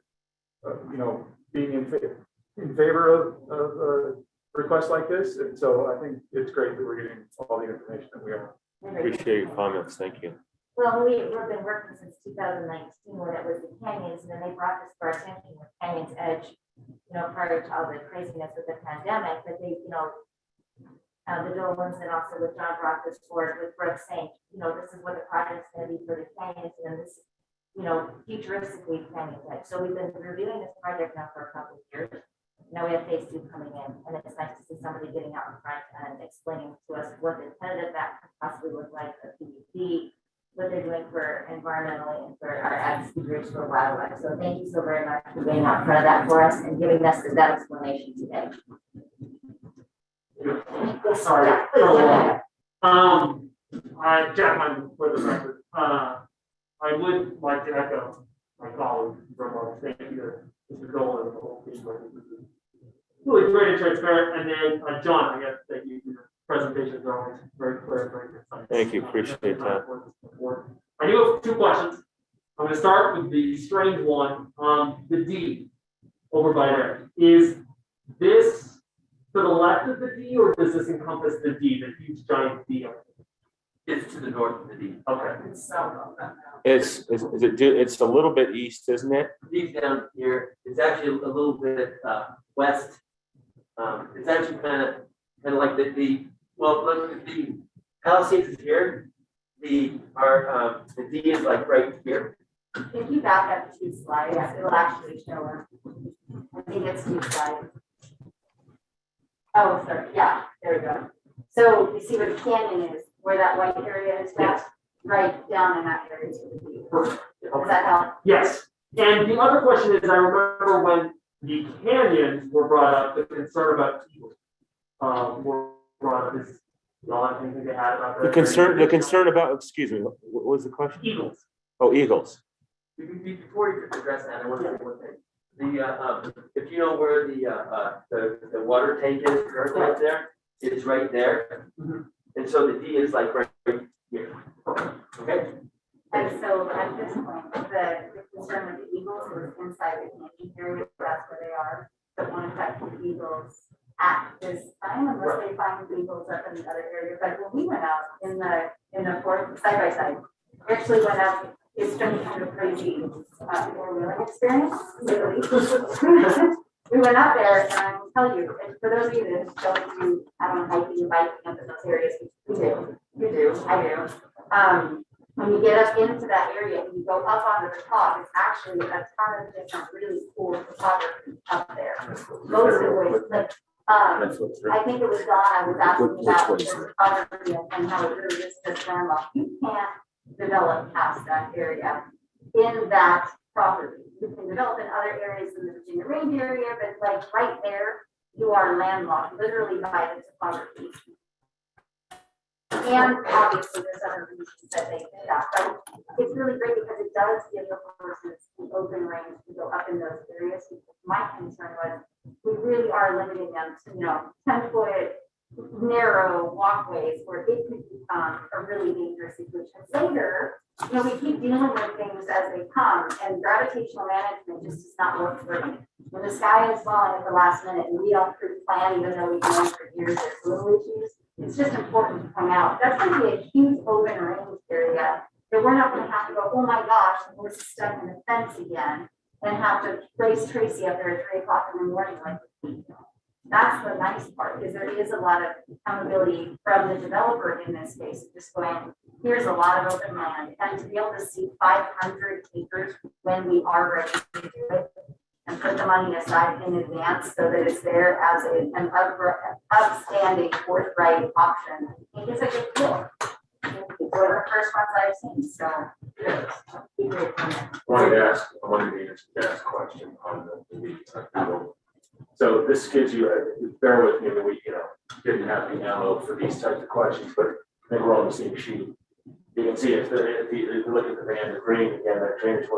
being in favor of requests like this. And so I think it's great that we're getting all the information that we are. Appreciate your comments. Thank you. Well, we've been working since 2019 when it was the canyons, and then they brought this to our attention with Canyon's Edge, prior to all the craziness with the pandemic, but they, the Dolans and also with John brought this forward with Brooke saying, this is what the project's going to be for the canyons, and this, futuristically Canyon's Edge. So we've been reviewing this project now for a couple of years. Now we have phase 2 coming in, and it's nice to see somebody getting out in front and explaining to us what the tentative map could possibly look like, the PUD, what they're doing for environmentally and for our advocacy groups for wildlife. So thank you so very much for being out in front of that for us and giving us that explanation today. Sorry. Jack, for the record, I would like to echo my colleague from thank you to Mr. Dolan and the whole team. Really great and transparent. And then John, I guess thank you for your presentation. It's always very clear, very concise. Thank you. Appreciate that. I do have 2 questions. I'm gonna start with the strange one, the D over by there. Is this to the left of the D or does this encompass the D, the huge giant D? It's to the north of the D. Okay. It's south on that now. It's a little bit east, isn't it? D's down here, it's actually a little bit west. It's actually kind of like the well, look, the Palisades is here. The D is like right here. If you back up 2 slides, it'll actually show her. I think it's 2 slides. Oh, sorry, yeah, there we go. So you see where the canyon is, where that white area is, that's right down in that area. Perfect. Does that help? Yes. And the other question is, I remember when the canyons were brought up, the concern about eagles were brought up. Is y'all have anything to add about that? The concern about, excuse me, what was the question? Eagles. Oh, eagles. Before you address that, I want to say one thing. The if you know where the water tank is, right there, it's right there. And so the D is like right here. Okay. And so at this point, the concern with the eagles is inside the canyon area, that's where they are. Don't want to affect the eagles at this time unless they find eagles up in the other area. But when we went out in the fourth side by side, we actually went out. It's been kind of crazy four-wheeling experience. We went out there, and I will tell you, and for those of you that don't do, hiking and biking up in those areas, you do, I do. When you get up into that area and you go up onto the top, it's actually a ton of different really cool photography up there. Most of which, like, I think it was Dawn, I was asking about the photography and how it really is just landlocked. You can't develop past that area in that property. You can develop in other areas in the Virginia Range area, but like right there, you are landlocked literally by the topography. And obviously there's other reasons that they do that, but it's really great because it does give the horses the open range to go up in those areas. My concern was we really are limiting them to, 10-foot narrow walkways where it could become a really dangerous situation. Later, we keep dealing with things as they come, and gravitational management just does not work for me. When the sky is falling at the last minute and we don't pre-plan, even though we've known for years there's little issues, it's just important to point out. That's going to be a huge open range area that we're not going to have to go, oh my gosh, the horse is stuck in the fence again, and have to race Tracy up there at 3 o'clock in the morning like that's the nice part, is there is a lot of accountability from the developer in this case, just going, here's a lot of open land, and to be able to see 500 acres when we are ready to do it, and put the money aside in advance so that it's there as an upstanding, forthright option. I think it's a good deal. It's one of the first ones I've seen, so. I wanted to ask a question on the so this gives you, bear with me that we, didn't have the ammo for these types of questions, but I think we're on the same sheet. You can see if you look at the band of green, again, that drainage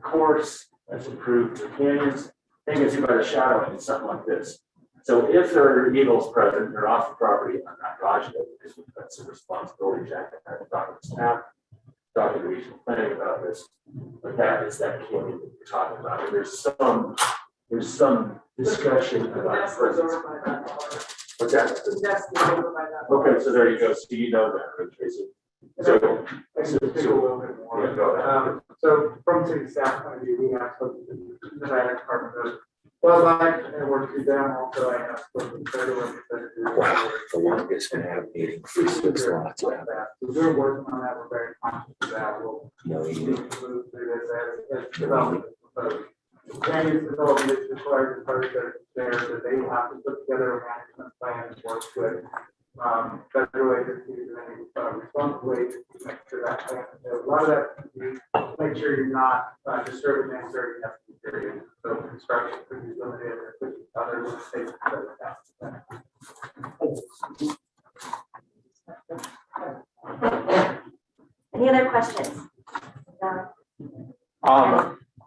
course, that's improved the canyons. I think it's about a shadowing, it's something like this. So if there are eagles present, they're off the property, I'm not dodging it, because that's a responsibility, Jack. I'm talking to staff, talking to regional planning about this, but that is that canyon that we're talking about. And there's some discussion about presence. What's that? Okay, so there you go. So you know that, right, Tracy? So take a little bit more. So from city staff point of view, we have spoken to the Nevada Department of Wildlife and work through them. Also, I have spoken to federal. Wow, the longest been at a meeting for 6 lots. So we're working on that. We're very conscious of that. We'll move through this as development is proposed. Land use development is required as part of there that they will have to put together a management plan and work with federal agencies and any responsible agencies to make sure that plan. A lot of that, make sure you're not disturbing the certain period. So construction could be limited or could be other limitations that Any other questions?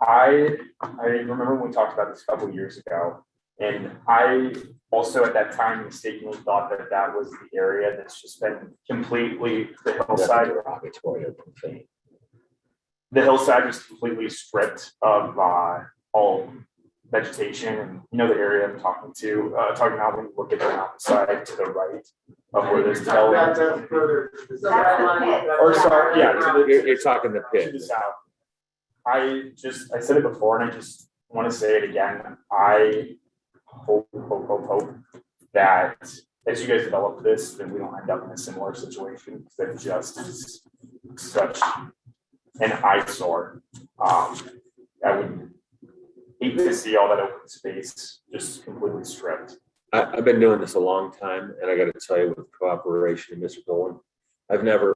I remember when we talked about this a couple of years ago, and I also at that time mistakenly thought that that was the area that's just been completely the hillside. the hillside was completely stripped of all vegetation, and you know the area I'm talking about when you look at the mountainside to the right of where there's development. That's further. Or sorry, yeah, to the, You're talking the to pit. the south. I said it before and I just want to say it again. I hope that as you guys develop this, then we don't end up in a similar situation that just is such an eyesore. I would hate to see all that open space just completely stripped. I've been doing this a long time, and I got to tell you, with cooperation of Mr. Dolan, I've never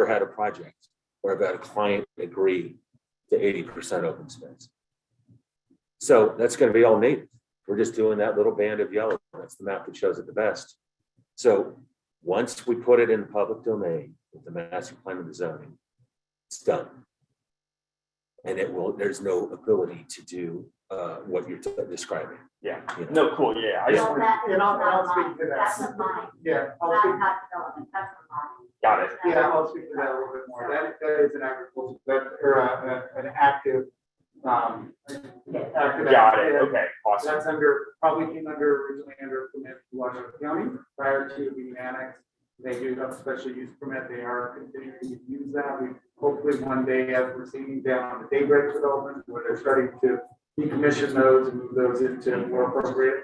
had a project where I've had a client agree to 80% open space. So that's going to be all native. We're just doing that little band of yellow. That's the map that shows it the best. So once we put it in public domain with the master plan and the zoning, it's done. And there's no ability to do what you're describing. Yeah, you know? no, cool, yeah. I Yeah. just wanted, And I'll speak to that. That's a mine. Yeah, I'll Not, speak, not development, that's a mine. got it. yeah, I'll speak to that a little bit more. That is an agricultural, or an active, active. Got it, okay, awesome. That's probably came originally under permit to Washington County prior to being annexed. They do have a special use permit. They are continuing to use that. We hopefully one day, as we're seeing down on the daybreak development, where they're starting to decommission those and move those into more appropriate.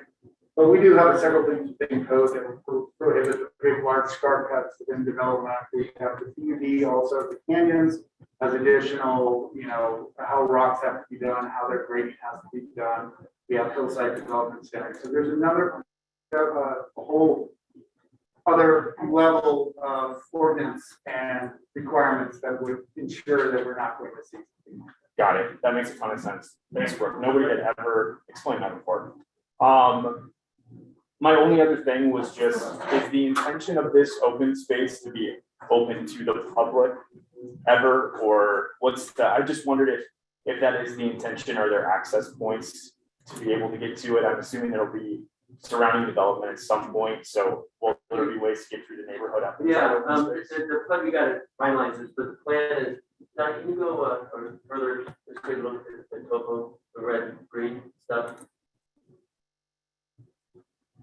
But we do have several things within code that will prohibit the big large scar cuts within development. We have the PUD, also the canyons, as additional, how rocks have to be done, how their grading has to be done. We have hillside development standards. So there's a whole other level of ordinance and requirements that would ensure that we're not going to see something. Got it. That makes a ton of sense. Thanks, Brooke. Nobody had ever explained that before. My only other thing was just, is the intention of this open space to be open to the public ever, or I just wondered if that is the intention. Are there access points to be able to get to it? I'm assuming there'll be surrounding development at some point, so will there be ways to get through the neighborhood after? Yeah, the plan, we got to finalize this, but the plan is, now can you go or further, just take a look at the topo, the red and green stuff?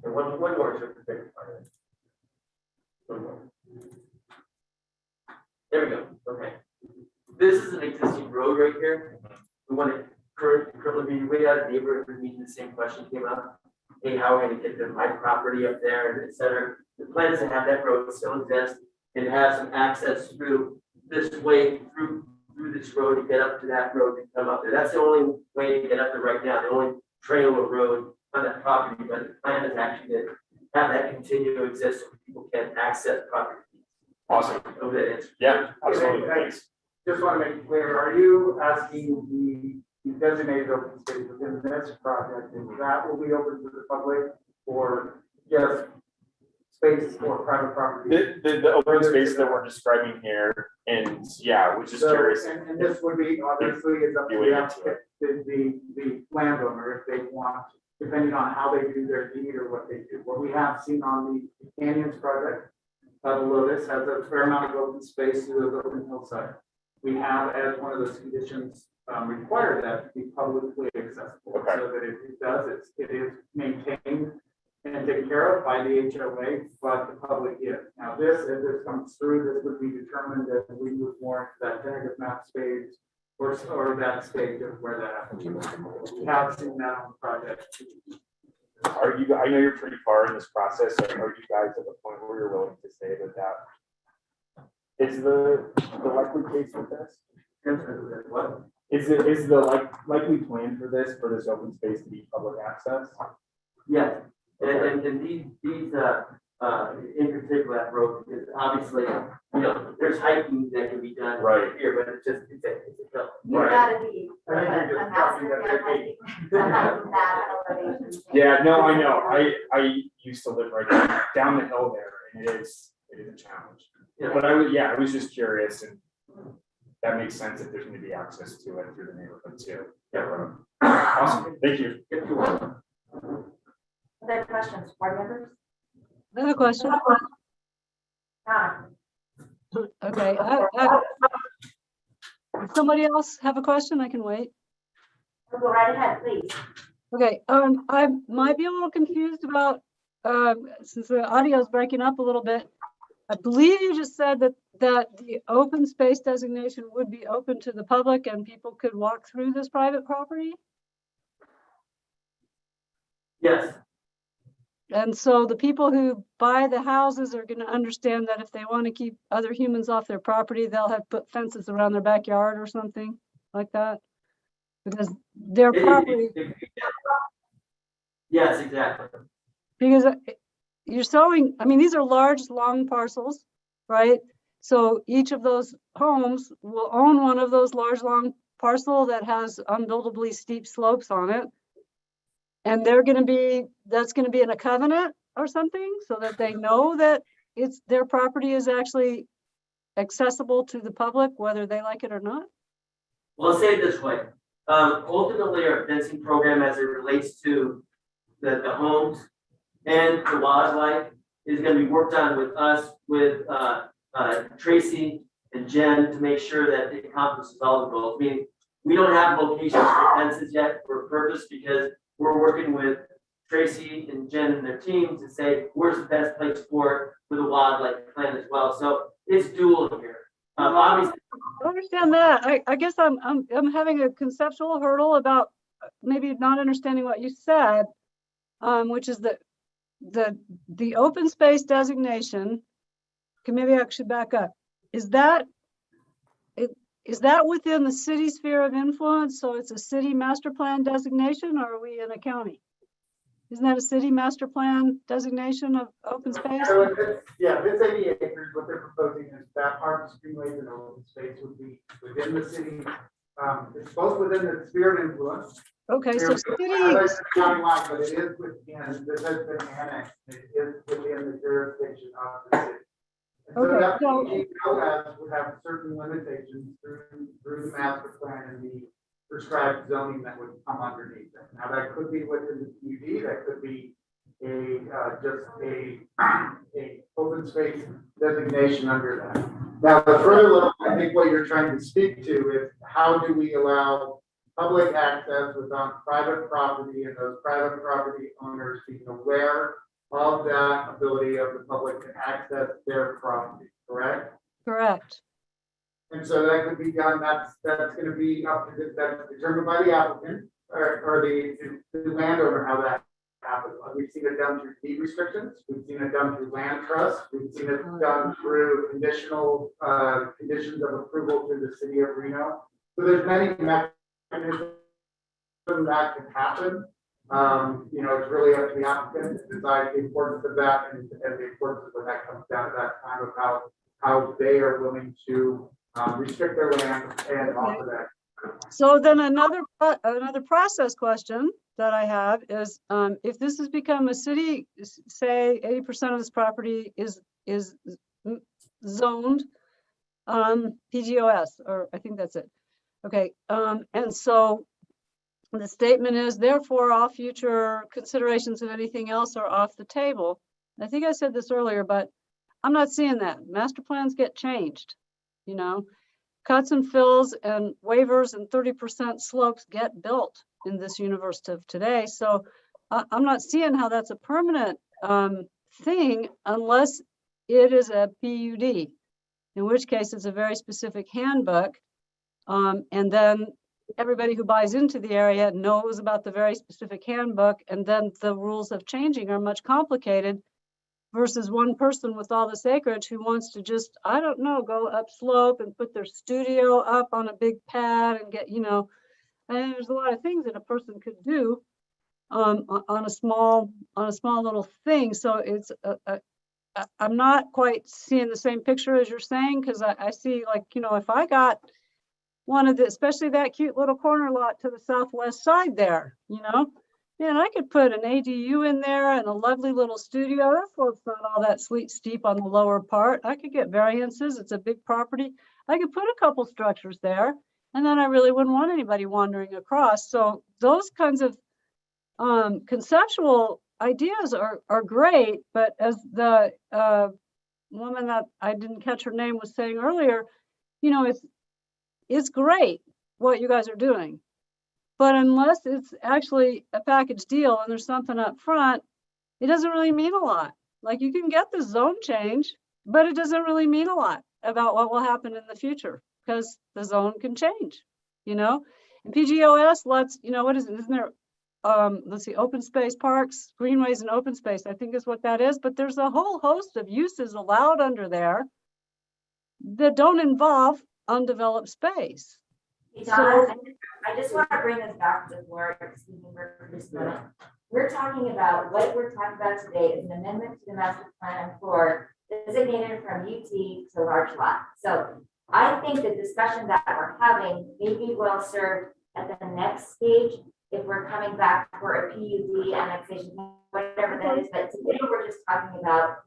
And one more. One more. There we go, okay. This is an existing road right here. We want to currently be way out of neighborhood meeting, the same question came up. Hey, how are we gonna get to my property up there and et cetera? The plan is to have that road still exist and have some access through this way, through this road to get up to that road and come up there. That's the only way to get up there right now, the only trail or road on that property, but the plan is actually to have that continue to exist so people can access property. Awesome. Over there. Yeah, absolutely. Thanks. Just want to make it clear, are you asking the designated open space within this project, and that will be open to the public, or just space for private property? The open space that we're describing here, and yeah, which is curious. And this would be, obviously, it's up to the applicant, the landowner, if they want, depending on how they do their deed or what they do. What we have seen on the Canyons project, Lotus has a fair amount of open space to the open hillside. We have, as one of those conditions, require that to be publicly accessible, okay. So that if it does, it is maintained and taken care of by the HOA, but the public is. Now this, as this comes through, this would be determined as we move more into that tentative map stage or that stage of where that happens. We have seen that on the project. Are you, I know you're pretty far in this process, so are you guys at the point where you're willing to say that is the likely case with this? What? Is the likely plan for this open space to be public access? Yeah, and these in particular that road, because obviously, there's hiking that can be done right here, but it's a hill. You gotta be a master Yeah, no, I know. I used to live right down the hill there, and it is a challenge. Yeah. But I was just curious, and that makes sense if there's going to be access to it through the neighborhood too. Yeah. Awesome. Thank you. Other questions, board members? I have a question. Donna? Okay. Does somebody else have a question? I can wait. Go right ahead, please. Okay, I might be a little confused about, since the audio is breaking up a little bit. I believe you just said that the open space designation would be open to the public and people could walk through this private property. Yes, And so the people who buy the houses are going to understand that if they want to keep other humans off their property, they'll have put fences around their backyard or something like that. Because their property, yes, exactly. because you're sowing, I mean, these are large, long parcels, right? So each of those homes will own one of those large, long parcel that has unbuildably steep slopes on it. And they're going to be, that's going to be in a covenant or something so that they know that it's their property is actually accessible to the public, whether they like it or not. Well, I'll say it this way. Ultimately, our fencing program as it relates to the homes and the wildlife is going to be worked on with us, with Tracy and Jen to make sure that it accomplishes all the goals. I mean, we don't have locations for fences yet for a purpose because we're working with Tracy and Jen and their team to say, where's the best place for it for the wildlife plan as well. So it's dual here. Obviously, I understand that. I guess I'm having a conceptual hurdle about maybe not understanding what you said, which is that the open space designation. Okay, maybe I should back up. Is that within the city sphere of influence? So it's a city master plan designation, or are we in a county? Isn't that a city master plan designation of open space? Yeah, this 80 acres, what they're proposing is that part of the streamways and open space would be within the city. It's both within the sphere of influence. Okay, so Countywide, but it is within, this has been annexed, it is within the jurisdiction of the city. And so that PGOS would have certain limitations through the master plan and the prescribed zoning that would come underneath it. Now that could be within the PUD, that could be just a open space designation under that. Now the further level, I think what you're trying to speak to is how do we allow public access within private property and those private property owners being aware of that ability of the public to access their property, correct? Correct. And so that could be done, that's going to be up to that's determined by the applicant or the landowner how that happens. We've seen it done through deed restrictions, we've seen it done through land trust, we've seen it done through conditional conditions of approval through the city of Reno. So there's many mechanisms that can happen. It's really up to the applicant to decide the importance of that and the importance of when that comes down to that time of how they are willing to restrict their land and offer that. So then another process question that I have is, if this has become a city, say 80% of this property is zoned PGOS, or I think that's it. Okay, and so the statement is, therefore, all future considerations of anything else are off the table. I think I said this earlier, but I'm not seeing that. Master plans get changed, cuts and fills and waivers and 30% slopes get built in this universe of today. So I'm not seeing how that's a permanent thing unless it is a PUD, in which case it's a very specific handbook. And then everybody who buys into the area knows about the very specific handbook, and then the rules of changing are much complicated versus one person with all this acreage who wants to just, I don't know, go upslope and put their studio up on a big pad and get, and there's a lot of things that a person could do on a small little thing. So it's I'm not quite seeing the same picture as you're saying, because I see, like, if I got one of the, especially that cute little corner lot to the southwest side there, and I could put an ADU in there and a lovely little studio. That slope's not all that steep on the lower part. I could get variances. It's a big property. I could put a couple structures there, and then I really wouldn't want anybody wandering across. So those kinds of conceptual ideas are great, but as the woman that I didn't catch her name was saying earlier, it's great what you guys are doing. But unless it's actually a package deal and there's something up front, it doesn't really mean a lot. Like you can get the zone change, but it doesn't really mean a lot about what will happen in the future because the zone can change, you know? And PGOS lets, you know, what is it? Isn't there, let's see, open space parks, greenways and open space, I think is what that is. But there's a whole host of uses allowed under there that don't involve undeveloped space. Hey, Donna, I just want to bring this back to Laura, excuse me for just a minute. We're talking about, what we're talking about today is an amendment to the master plan for designated from UT to large lot. So I think the discussion that we're having may be well served at the next stage if we're coming back for a PUD annexation, whatever that is. But today we're just talking about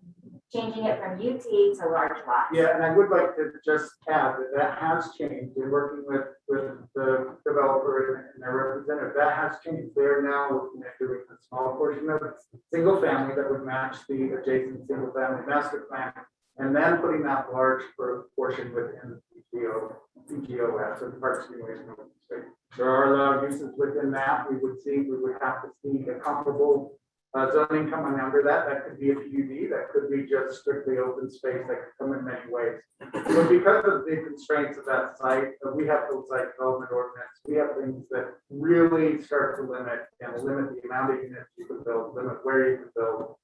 changing it from UT to large lot. Yeah, and I would like to just add that that has changed. In working with the developer and their representative, that has changed. They're now looking at doing a small portion of single family that would match the adjacent single family master plan, and then putting that large portion within the PGOS, so the Parks and Greenways and Open Space. There are a lot of uses within that. We would have to see a comparable zoning coming under that. That could be a PUD, that could be just strictly open space, that could come in many ways. But because of the constraints of that site, we have the site development ordinance, we have things that really start to limit the amount of units you can build, limit where you can build.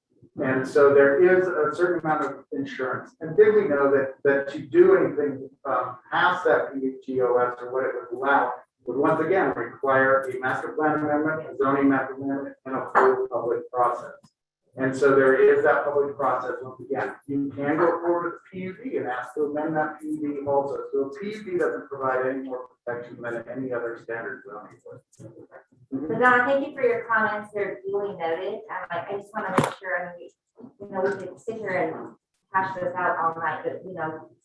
And so there is a certain amount of insurance. And did we know that to do anything past that PGOS or what it would allow would once again require a master plan amendment, a zoning map amendment, and a full public process. And so there is that public process. Once again, you can go forward with PUD and ask to amend that PUD also. So a PUD doesn't provide any more protection than any other standard zoning would. So Donna, thank you for your comments. They're duly noted. I just want to make sure, we could sit here and hash this out all night, but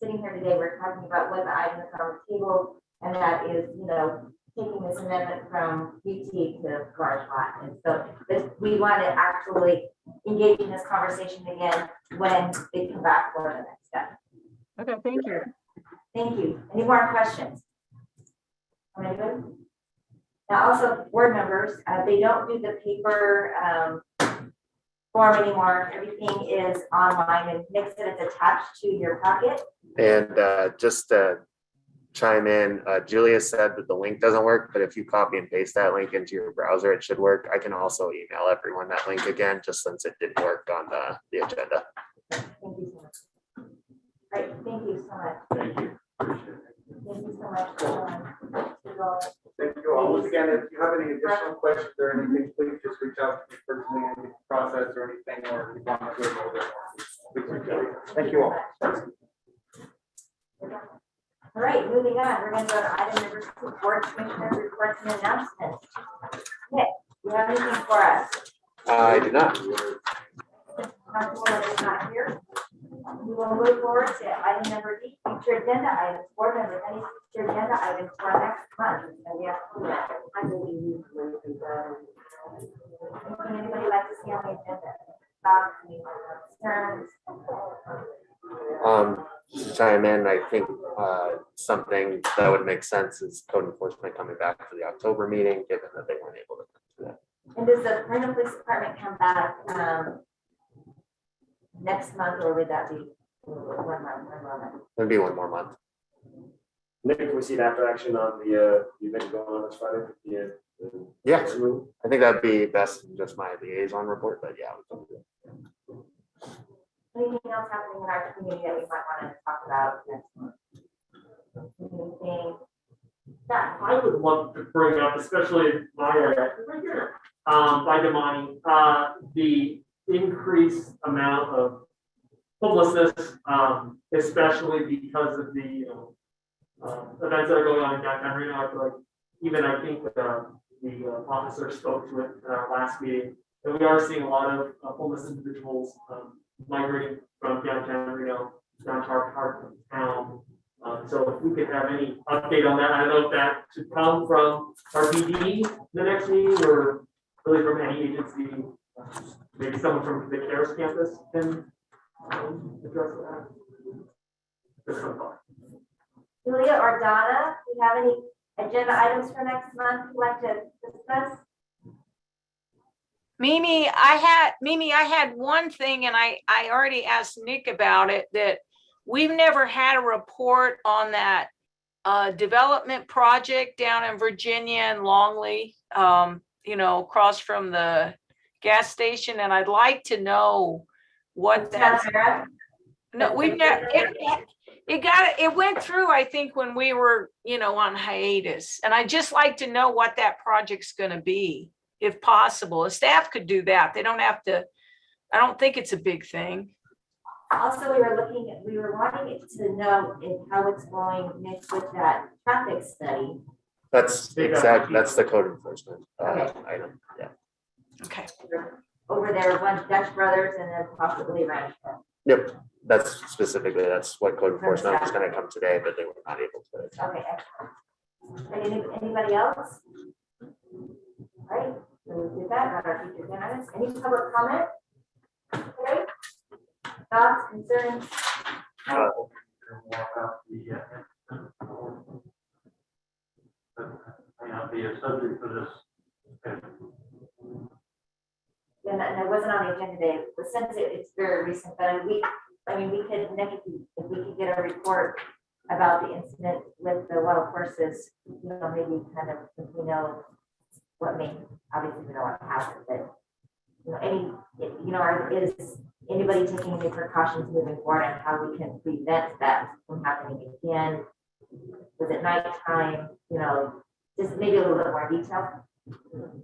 sitting here today, we're talking about what the items are on the table. And that is, taking this amendment from UT to large lot. And so we want to actually engage in this conversation again when they come back for the next step. Okay, thank you. Thank you. Any more questions? Anybody? Now also board members, they don't do the paper form anymore. Everything is online and Nick said it's attached to your packet. And just to chime in, Julia said that the link doesn't work, but if you copy and paste that link into your browser, it should work. I can also email everyone that link again, just since it didn't work on the agenda. Thank you so much. All right, thank you so much. Thank you. Thank you so much. Thank you all. Once again, if you have any additional questions or anything, please just reach out to me personally in the process or anything, or if you want to do a little bit more, please reach out. Thank you all. All right, moving on, we're going to go to item number 2, board commissioner reports and announcements. Nick, do you have anything for us? I do not. Councilwoman is not here. We will move forward to item number D, future agenda items. Board members, any future agenda items for next month? And we have I believe anything anybody like to see on the agenda? Thoughts, any concerns? To chime in, I think something that would make sense is code enforcement coming back for the October meeting, given that they weren't able to come to that. And does the Plano Police Department come back next month, or would that be 1 month? It'd be 1 more month. Nick, can we see an after action on the event going on this Friday? Yeah, I think that'd be best in just my liaison report, but yeah. We can do it. Anything else happening in our community that we might want to talk about next month? Anything? Yeah. I would love to bring up, especially in my area, right here, by Damani, the increased amount of homelessness, especially because of the events that are going on in downtown Reno. I feel like I think the officer spoke to it in our last meeting, and we are seeing a lot of homeless individuals migrating from downtown Reno down to our part of town. So if we could have any update on that, I don't know if that should come from our PD the next meeting or really from any agency. Maybe someone from the CARES campus can address that. Just some thought. Julia or Donna, do you have any agenda items for next month you'd like to discuss? Mimi, I had one thing, and I already asked Nick about it, that we've never had a report on that development project down in Virginia and Longley, across from the gas station, and I'd like to know what that's. No, we've never, it went through, I think, when we were, on hiatus, and I'd just like to know what that project's gonna be, if possible. The staff could do that. They don't have to, I don't think it's a big thing. Also, we were wanting it to know how it's going mixed with that traffic study. That's the code enforcement item, yeah. Okay. Over there, one Dutch Brothers and then possibly Ranch. Yep, that's what code enforcement was gonna come today, but they were not able to. Okay, excellent. Anybody else? All right, so we did that, our future agenda. Any public comment? Okay. Thoughts, concerns? May not be a subject for this. Yeah, and it wasn't on the agenda today, but since it's very recent, but we could, Nick, if we could get a report about the incident with the wild horses, maybe kind of, if we know what may, obviously we know what happened, but is anybody taking any precautions moving forward on how we can prevent that from happening again? Was it nighttime? Just maybe a little bit more detail.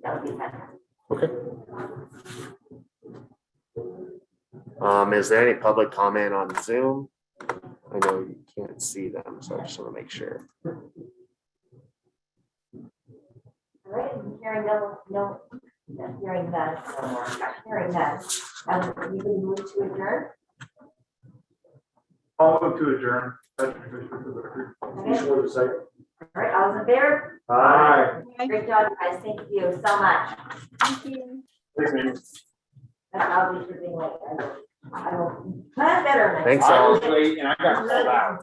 That would be fantastic. Okay. Is there any public comment on Zoom? I know you can't see them, so I just want to make sure. All right, hearing hearing that, you can move to adjourn. I'll move to adjourn. Okay. All right, all those in favor? Aye. Great job, guys. Thank you so much. Thank you. Thanks, man. That's obviously for being late. I don't. That's better. Thanks, I all. was late and I got called out.